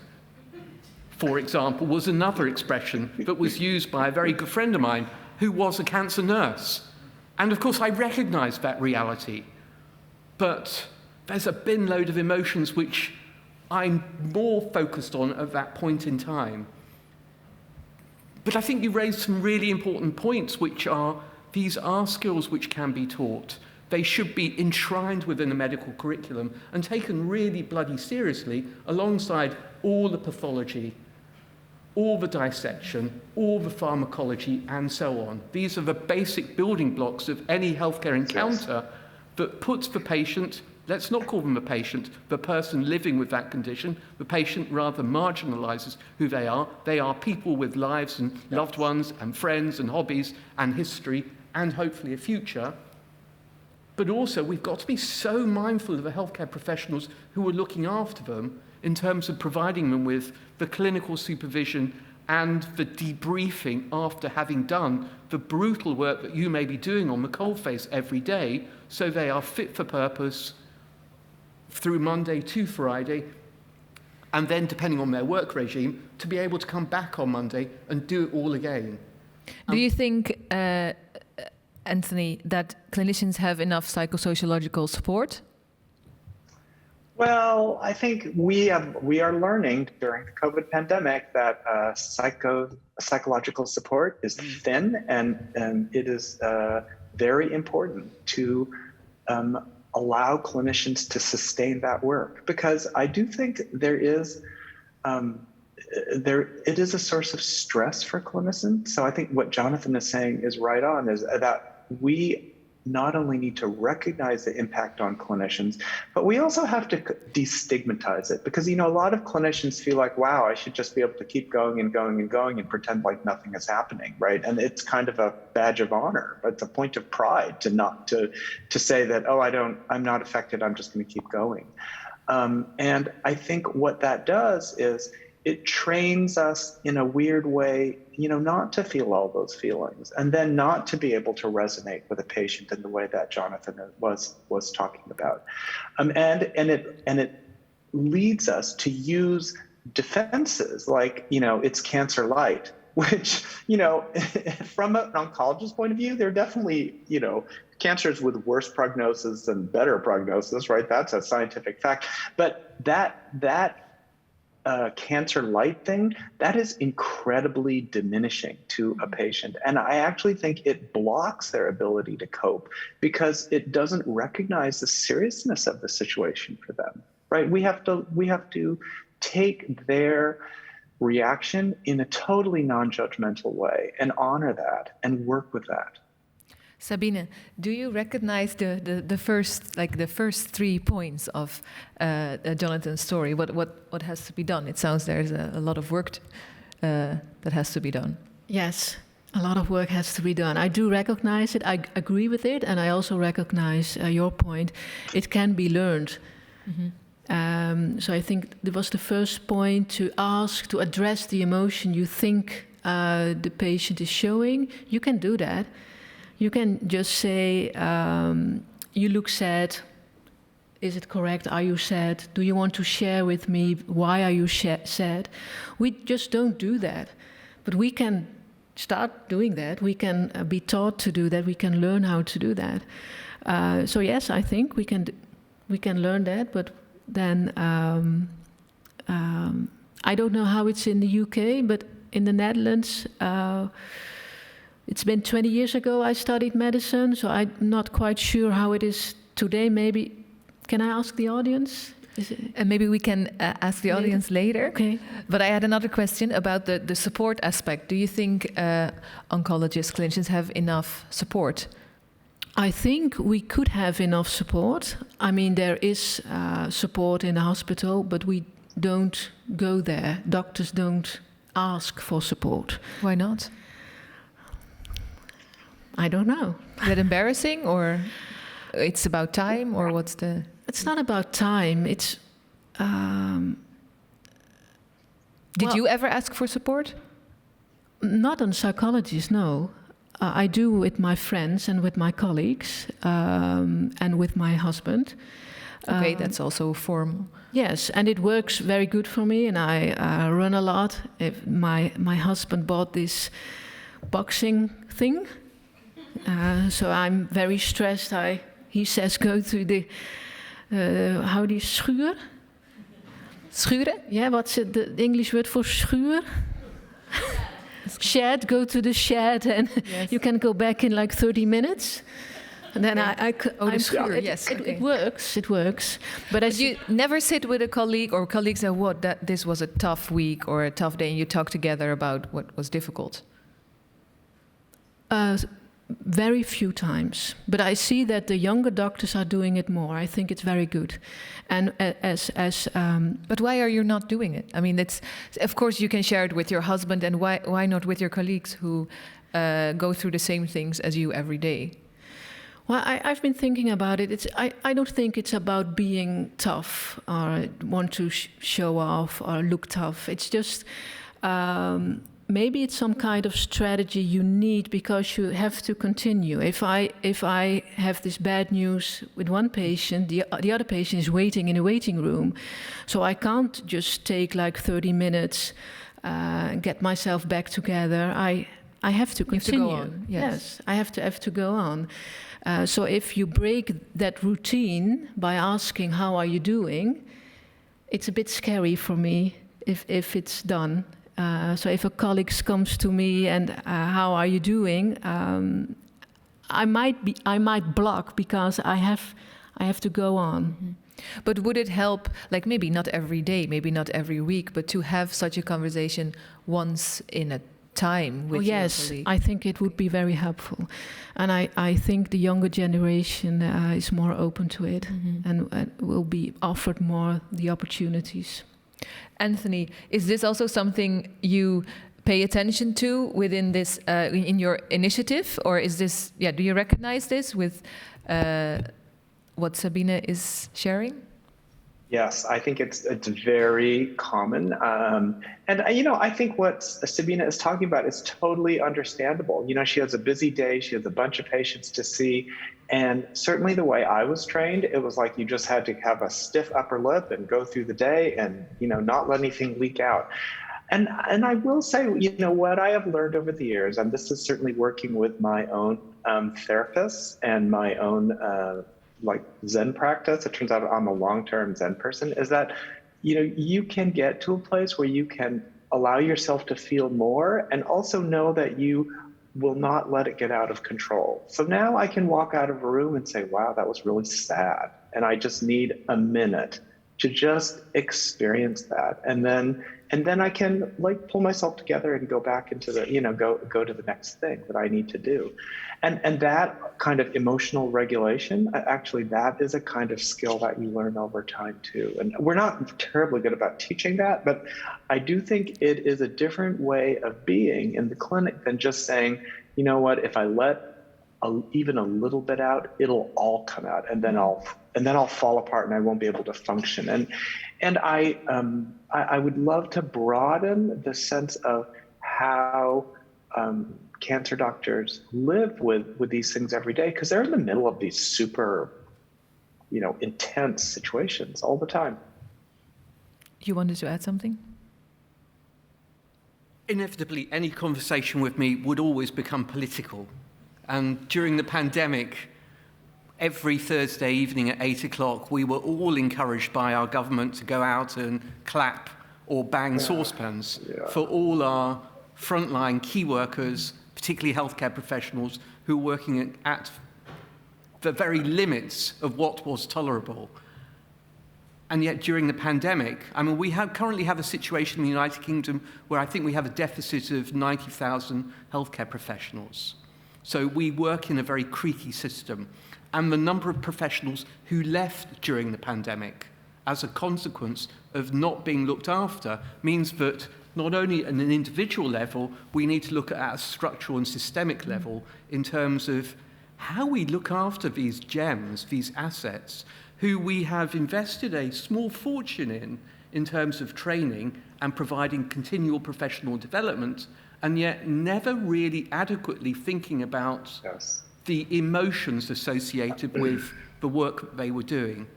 for example, was another expression that was used by a very good friend of mine who was a cancer nurse. And of course, I recognize that reality. But there's a bin load of emotions which I'm more focused on at that point in time. But I think you raised some really important points, which are, these are skills which can be taught. They should be enshrined within the medical curriculum and taken really bloody seriously alongside all the pathology, all the dissection, all the pharmacology, and so on. These are the basic building blocks of any healthcare encounter that puts the patient, let's not call them a patient, the person living with that condition, the patient rather marginalizes who they are. They are people with lives and loved ones and friends and hobbies and history and hopefully a future. But also, we've got to be so mindful of the healthcare professionals who are looking after them in terms of providing them with the clinical supervision and the debriefing after having done the brutal work that you may be doing on the coalface every day, so they are fit for purpose through Monday to Friday, and then, depending on their work regime, to be able to come back on Monday and do it all again. Do you think, Anthony, that clinicians have enough psychosociological support? Well, I think we are learning during the COVID pandemic that psychological support is thin, and it is very important to allow clinicians to sustain that work, because I do think it is a source of stress for clinicians. So I think what Jonathan is saying is right on, is that we not only need to recognize the impact on clinicians, but we also have to destigmatize it, because, a lot of clinicians feel like, wow, I should just be able to keep going and going and going and pretend like nothing is happening, right? And it's kind of a badge of honor. It's a point of pride to say that, oh, I'm not affected, I'm just going to keep going. And I think what that does is it trains us in a weird way, not to feel all those feelings, and then not to be able to resonate with a patient in the way that Jonathan was talking about. And it leads us to use defenses like, it's cancer light, which, from an oncologist's point of view, they're definitely, cancers with worse prognosis than better prognosis, right? That's a scientific fact. But that cancer light thing, that is incredibly diminishing to a patient. And I actually think it blocks their ability to cope, because it doesn't recognize the seriousness of the situation for them, right? We have to take their reaction in a totally non-judgmental way and honor that and work with that. Sabine, do you recognize the first 3 points of Jonathan's story? What has to be done? It sounds there's a lot of work that has to be done. Yes, a lot of work has to be done. I do recognize it. I agree with it, and I also recognize your point. It can be learned. Mm-hmm. So I think that was the first point, to address the emotion you think the patient is showing. You can do that. You can just say, you look sad. Is it correct? Are you sad? Do you want to share with me why are you sad? We just don't do that. But we can start doing that. We can be taught to do that. We can learn how to do that. So yes, I think we can learn that. But then I don't know how it's in the UK, but in the Netherlands, it's been 20 years ago I studied medicine, so I'm not quite sure how it is today. Maybe, can I ask the audience? And maybe we can ask the audience later. Okay. But I had another question about the support aspect. Do you think oncologists, clinicians have enough support? I think we could have enough support. I mean, there is support in the hospital, but we don't go there. Doctors don't ask for support. Why not? I don't know. Is that embarrassing, or it's about time, or what's the... It's not about time. It's... Did you ever ask for support? Not on psychologists, no. I do with my friends and with my colleagues and with my husband. Okay, that's also formal. Yes, and it works very good for me, and I run a lot. If my husband bought this boxing thing, so I'm very stressed. He says go to the how do you schuur? Schuren? Yeah, what's the English word for schuur? Shed. Go to the shed, and you can go back in like 30 minutes. And then the schuur, yes. It works. It works. But you never sit with a colleague or colleagues and that this was a tough week or a tough day, and you talk together about what was difficult? Very few times, but I see that the younger doctors are doing it more. I think it's very good, and But why are you not doing it? I mean, it's of course you can share it with your husband, and why not with your colleagues who go through the same things as you every day? Well, I've been thinking about it. I don't think it's about being tough or want to show off or look tough. It's just. Maybe it's some kind of strategy you need because you have to continue. If I have this bad news with one patient, the other patient is waiting in a waiting room, so I can't just take like 30 minutes, get myself back together. I have to continue. You have to go on. Yes, I have to go on. So if you break that routine by asking how are you doing, it's a bit scary for me if it's done. So if a colleague comes to me and how are you doing, I might block because I have to go on. Mm-hmm. But would it help, like maybe not every day, maybe not every week, but to have such a conversation once in a time with your colleague? I think it would be very helpful, and I think the younger generation is more open to it, and will be offered more the opportunities. Anthony, is this also something you pay attention to within this in your initiative, or is this? Yeah, do you recognize this with what Sabine is sharing? Yes, I think it's very common, and I think what Sabine is talking about is totally understandable. She has a busy day, she has a bunch of patients to see, and certainly the way I was trained, it was like you just had to have a stiff upper lip and go through the day, and not let anything leak out. And I will say, what I have learned over the years, and this is certainly working with my own therapists and my own. Like Zen practice, it turns out I'm a long-term Zen person, is that, you can get to a place where you can allow yourself to feel more and also know that you will not let it get out of control. So now I can walk out of a room and say, wow, that was really sad. And I just need a minute to just experience that. And then I can pull myself together and go back into the, go to the next thing that I need to do. And that kind of emotional regulation, actually, that is a kind of skill that you learn over time too. And we're not terribly good about teaching that, but I do think it is a different way of being in the clinic than just saying, you know what, if I let even a little bit out, it'll all come out, and then I'll fall apart and I won't be able to function. And I would love to broaden the sense of how cancer doctors live with these things every day, because they're in the middle of these super, intense situations all the time. You wanted to add something? Inevitably, any conversation with me would always become political. And during the pandemic, every Thursday evening at 8 o'clock, we were all encouraged by our government to go out and clap or bang saucepans for all our frontline key workers, particularly healthcare professionals, who were working at the very limits of what was tolerable. And yet during the pandemic, we currently have a situation in the United Kingdom where I think we have a deficit of 90,000 healthcare professionals. So we work in a very creaky system. And the number of professionals who left during the pandemic as a consequence of not being looked after means that not only at an individual level, we need to look at a structural and systemic level in terms of how we look after these gems, these assets, who we have invested a small fortune in terms of training and providing continual professional development, and yet never really adequately thinking about the emotions associated with the work that they were doing.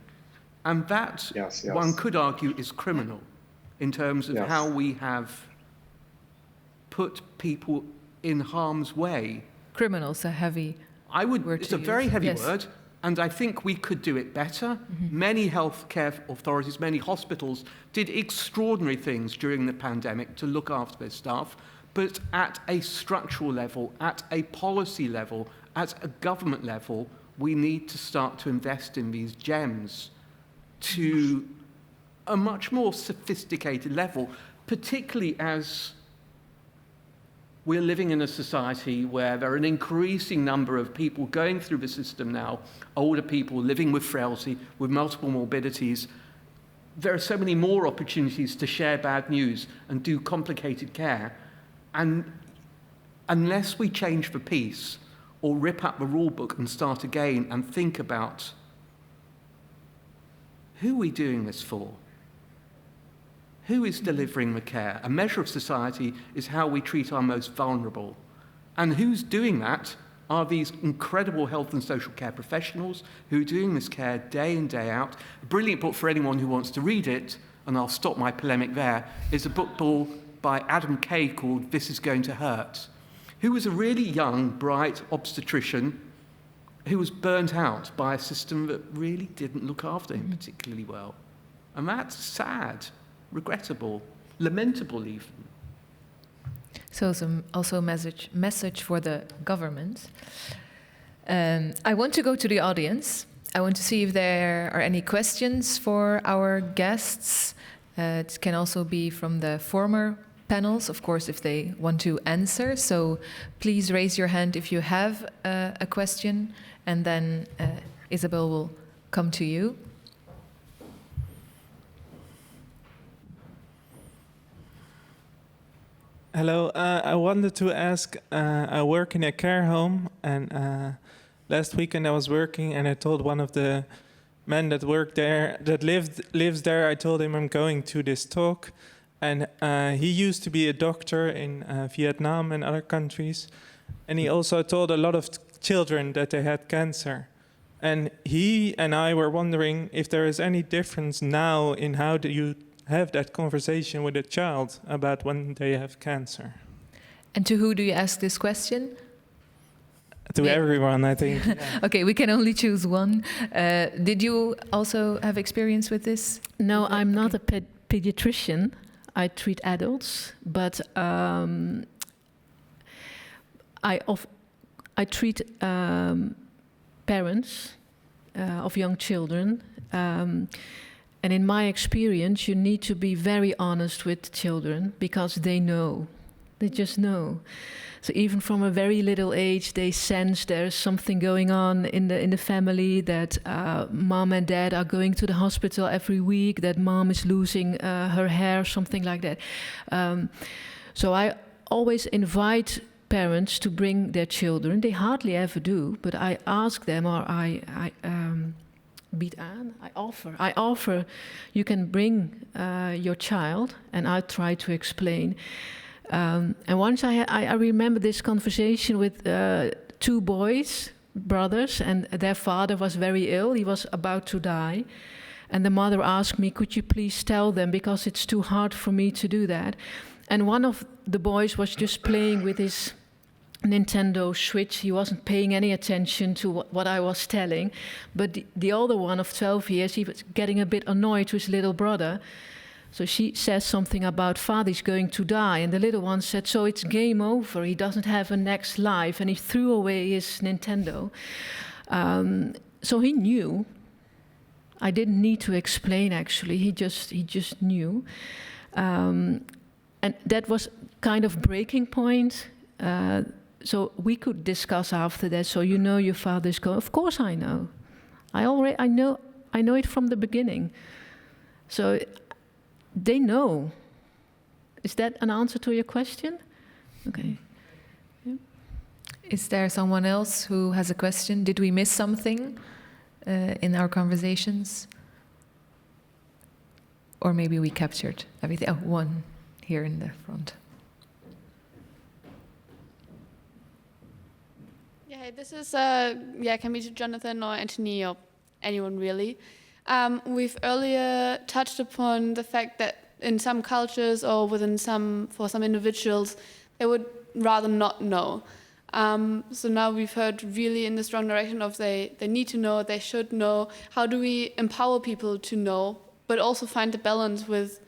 And that, one could argue, is criminal in terms of how we have put people in harm's way. Criminal's a heavy word. It's a very heavy word, and I think we could do it better. Many healthcare authorities, many hospitals did extraordinary things during the pandemic to look after their staff, but at a structural level, at a policy level, at a government level, we need to start to invest in these gems to a much more sophisticated level, particularly as we're living in a society where there are an increasing number of people going through the system now, older people living with frailty, with multiple morbidities. There are so many more opportunities to share bad news and do complicated care. And unless we change the piece or rip up the rule book and start again and think about who are we doing this for? Who is delivering the care? A measure of society is how we treat our most vulnerable. And who's doing that are these incredible health and social care professionals who are doing this care day in, day out. A brilliant book for anyone who wants to read it, and I'll stop my polemic there, is a book by Adam Kay called This Is Going to Hurt, who was a really young, bright obstetrician who was burnt out by a system that really didn't look after him particularly well. And that's sad, regrettable, lamentable even. So also a message for the government. I want to go to the audience. I want to see if there are any questions for our guests. It can also be from the former panels, of course, if they want to answer. So please raise your hand if you have a question, and then Isabel will come to you. Hello, I wanted to ask, I work in a care home, and last weekend I was working, and I told one of the men that worked there, that lives there, I told him I'm going to this talk, and he used to be a doctor in Vietnam and other countries, and he also told a lot of children that they had cancer. And he and I were wondering if there is any difference now in how do you have that conversation with a child about when they have cancer. And to who do you ask this question? To everyone, I think. Okay, we can only choose one. Did you also have experience with this? No, I'm not a pediatrician. I treat adults, but I treat parents of young children. And in my experience, you need to be very honest with children because they know. They just know. So even from a very little age, they sense there's something going on in the family, that mom and dad are going to the hospital every week, that mom is losing her hair, something like that. So I always invite parents to bring their children. They hardly ever do, but I ask them, or I offer, you can bring your child, and I try to explain. And once I remember this conversation with two boys, brothers, and their father was very ill. He was about to die. And the mother asked me, could you please tell them, because it's too hard for me to do that. And one of the boys was just playing with his Nintendo Switch. He wasn't paying any attention to what I was telling. But the older one of 12 years, he was getting a bit annoyed with his little brother. So she says something about father's going to die. And the little one said, so it's game over. He doesn't have a next life. And he threw away his Nintendo. So he knew. I didn't need to explain, actually. He just knew. And that was kind of breaking point. so we could discuss after that. So you know your father's going. Of course I know. I know it from the beginning. So they know. Is that an answer to your question? Okay. Yeah. Is there someone else who has a question? Did we miss something in our conversations? Or maybe we captured everything. Oh, one here in the front. Yeah, hey, this is can be to Jonathan or Anthony or anyone really. We've earlier touched upon the fact that in some cultures or for some individuals, they would rather not know. So now we've heard really in the strong direction of they need to know, they should know. How do we empower people to know, but also find the balance with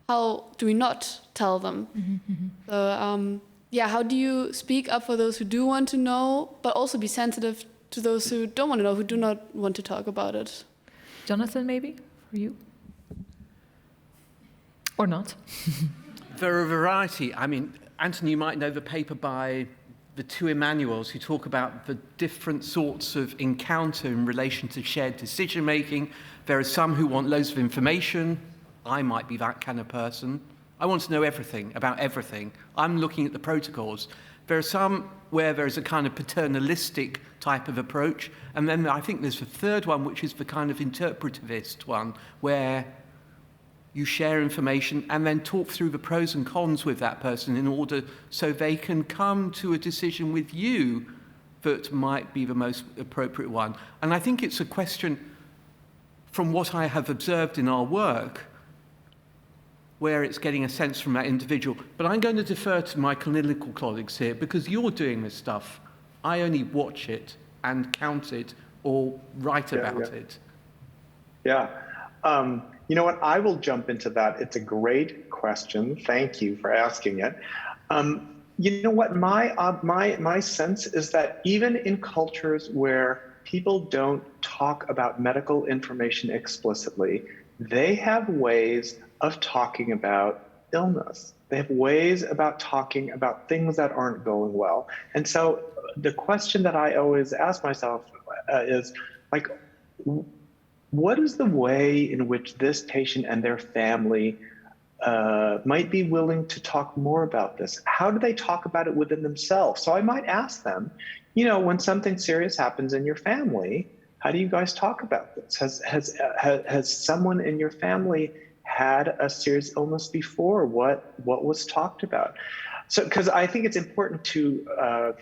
how do we not tell them? Mm-hmm. So how do you speak up for those who do want to know, but also be sensitive to those who don't want to know, who do not want to talk about it? Jonathan, maybe, for you? Or not? There are a variety. I mean, Anthony, you might know the paper by the two Emmanuels who talk about the different sorts of encounter in relation to shared decision-making. There are some who want loads of information. I might be that kind of person. I want to know everything about everything. I'm looking at the protocols. There are some where there's a kind of paternalistic type of approach. And then I think there's the third one, which is the kind of interpretivist one, where you share information and then talk through the pros and cons with that person in order so they can come to a decision with you that might be the most appropriate one. And I think it's a question, from what I have observed in our work, where it's getting a sense from that individual. But I'm going to defer to my clinical colleagues here because you're doing this stuff. I only watch it and count it or write about it. Yeah. You know what? I will jump into that. It's a great question. Thank you for asking it. You know what? My sense is that even in cultures where people don't talk about medical information explicitly, they have ways of talking about illness. They have ways about talking about things that aren't going well. And so the question that I always ask myself is like, what is the way in which this patient and their family might be willing to talk more about this? How do they talk about it within themselves? So I might ask them, you know, when something serious happens in your family, how do you guys talk about this? Has someone in your family had a serious illness before? What was talked about? So, because I think it's important to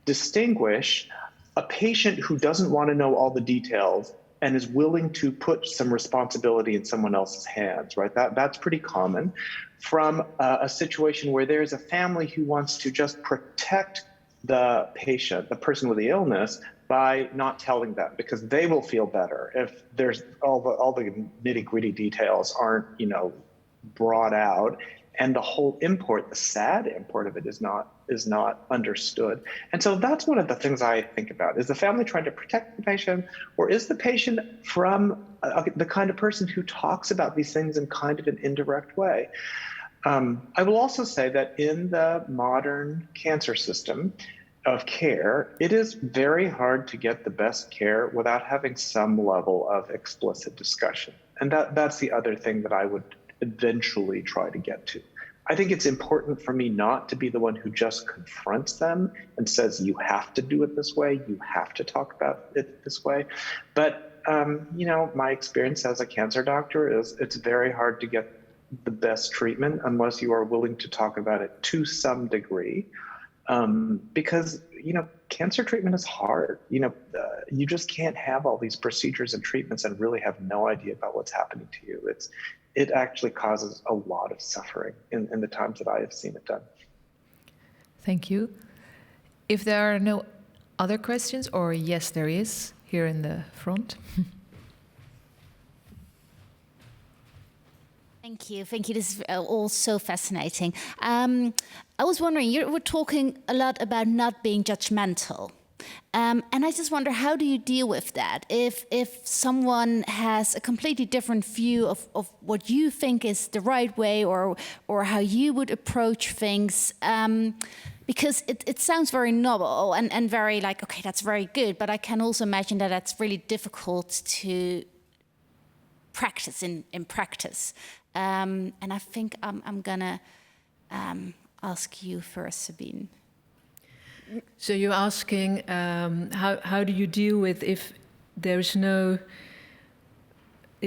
distinguish a patient who doesn't want to know all the details and is willing to put some responsibility in someone else's hands, right? That's pretty common, from a situation where there's a family who wants to just protect the patient, the person with the illness, by not telling them, because they will feel better if there's all the nitty-gritty details aren't, you know, brought out, and the whole import, the sad import of it, is not understood. And so that's one of the things I think about: is the family trying to protect the patient, or is the patient from the kind of person who talks about these things in kind of an indirect way? I will also say that in the modern cancer system of care, it is very hard to get the best care without having some level of explicit discussion. And that's the other thing that I would eventually try to get to. I think it's important for me not to be the one who just confronts them and says, you have to do it this way, you have to talk about it this way. But, you know, my experience as a cancer doctor is it's very hard to get the best treatment unless you are willing to talk about it to some degree. Because, you know, cancer treatment is hard. You know, you just can't have all these procedures and treatments and really have no idea about what's happening to you. It actually causes a lot of suffering in the times that I have seen it done. Thank you. If there are no other questions, or yes, there is, here in the front. Thank you. This is all so fascinating. I was wondering, you were talking a lot about not being judgmental. And I just wonder, how do you deal with that? If someone has a completely different view of what you think is the right way, or how you would approach things, because it sounds very novel and very like, okay, that's very good, but I can also imagine that that's really difficult to practice in practice. And I think I'm gonna ask you first, Sabine. So you're asking how do you deal with if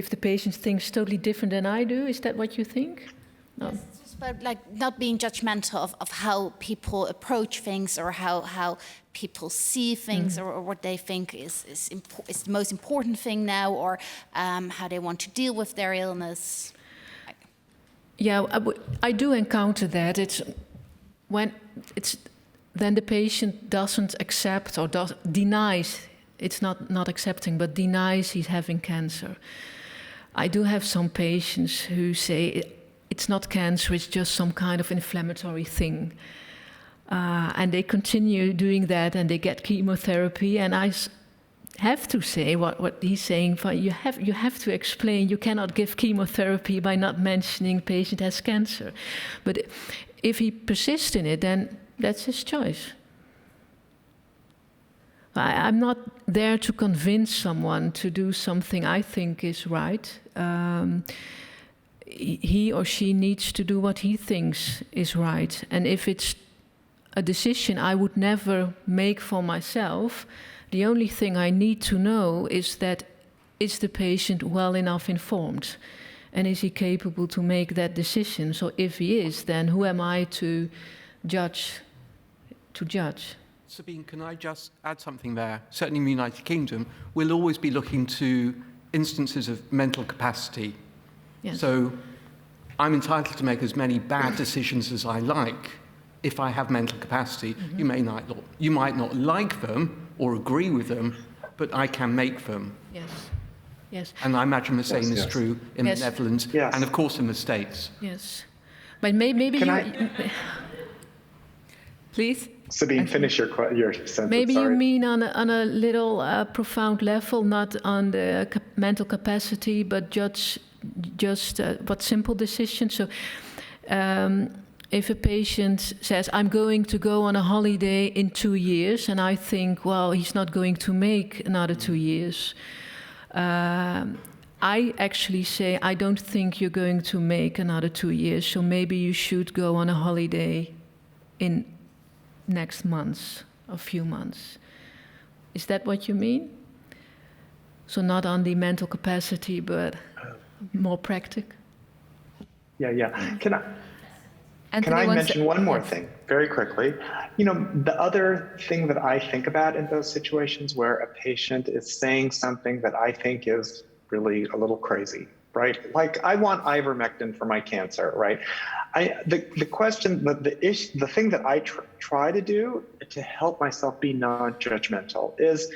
the patient thinks totally different than I do? Is that what you think? No. Yes, it's just about like not being judgmental of how people approach things or how people see things or what they think is the most important thing now, or how they want to deal with their illness. Yeah, I do encounter that. It's when then the patient doesn't accept or denies. It's not accepting, but denies he's having cancer. I do have some patients who say it's not cancer, it's just some kind of inflammatory thing. And they continue doing that and they get chemotherapy. And I have to say what he's saying, you have to explain, you cannot give chemotherapy by not mentioning patient has cancer. But if he persists in it, then that's his choice. I'm not there to convince someone to do something I think is right. He or she needs to do what he thinks is right. And if it's a decision I would never make for myself, the only thing I need to know is that is the patient well enough informed? And is he capable to make that decision? So if he is, then who am I to judge? Sabine, can I just add something there? Certainly in the United Kingdom, we'll always be looking to instances of mental capacity. Yes. So I'm entitled to make as many bad decisions as I like if I have mental capacity. You might not like them or agree with them, but I can make them. Yes. And I imagine the same is true in the Netherlands and, of course, in the States. Yes. But maybe please? Sabine, finish your sentence. Maybe you mean on a little profound level, not on the mental capacity, but just what simple decisions. So if a patient says, I'm going to go on a holiday in 2 years, and I think, well, he's not going to make another 2 years. I actually say, I don't think you're going to make another 2 years, so maybe you should go on a holiday in next month, a few months. Is that what you mean? So not on the mental capacity, but more practical? Yeah. Can I mention one more thing very quickly? The other thing that I think about in those situations where a patient is saying something that I think is really a little crazy, right? Like, I want ivermectin for my cancer, right? The question, the thing that I try to do to help myself be non-judgmental is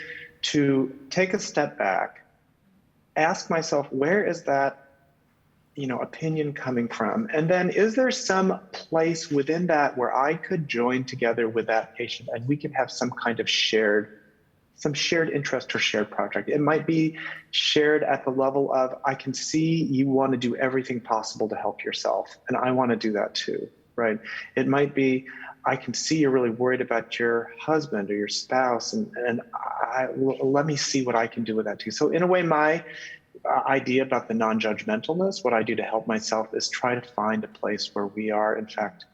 to take a step back, ask myself, where is that opinion coming from? And then is there some place within that where I could join together with that patient and we could have some kind of shared interest or shared project? It might be shared at the level of, I can see you want to do everything possible to help yourself, and I want to do that too, right? It might be, I can see you're really worried about your husband or your spouse, and let me see what I can do with that too. So in a way, my idea about the non-judgmentalness, what I do to help myself is try to find a place where we are, in fact,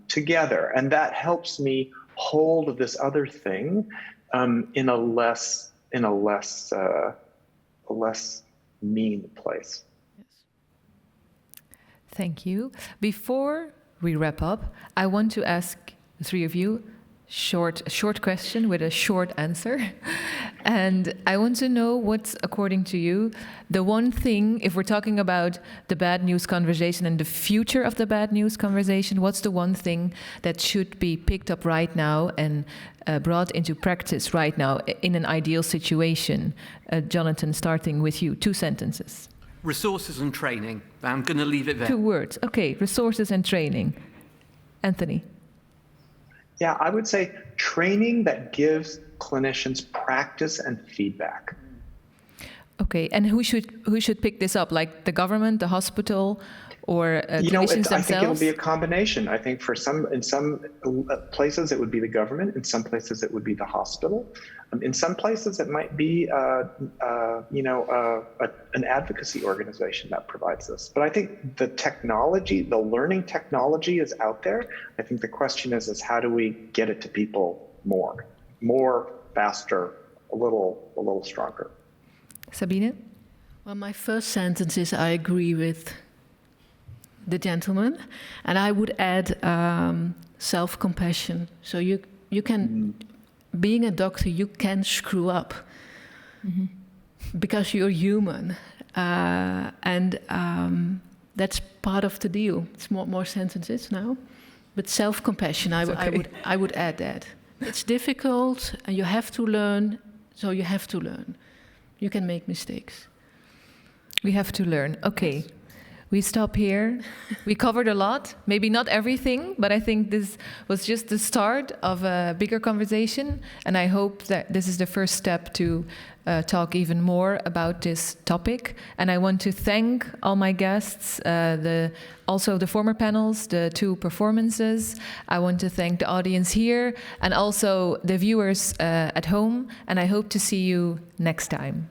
together. And that helps me hold this other thing in a less mean place. Yes. Thank you. Before we wrap up, I want to ask the three of you a short question with a short answer. And I want to know what's, according to you, the one thing, if we're talking about the bad news conversation and the future of the bad news conversation, what's the one thing that should be picked up right now and brought into practice right now in an ideal situation? Jonathan, starting with you, 2 sentences. Resources and training. I'm going to leave it there. 2 words. Okay, resources and training. Anthony. Yeah, I would say training that gives clinicians practice and feedback. Okay, and who should pick this up? Like the government, the hospital, or clinicians I think it'll themselves? be a combination. I think in some places it would be the government. In some places it would be the hospital. In some places it might be, an advocacy organization that provides this. But I think the technology, the learning technology, is out there. I think the question is how do we get it to people more, faster, a little stronger. Sabine? Well, my first sentence is I agree with the gentleman, and I would add self-compassion. So you can, being a doctor, you can screw up because you're human, and that's part of the deal. It's more sentences now, but self-compassion. I would add that. It's difficult, and you have to learn. So you have to learn. You can make mistakes. We have to learn. Okay. We stop here. We covered a lot, maybe not everything, but I think this was just the start of a bigger conversation. And I hope that this is the first step to talk even more about this topic. And I want to thank all my guests, also the former panels, the 2 performances. I want to thank the audience here and also the viewers at home. And I hope to see you next time.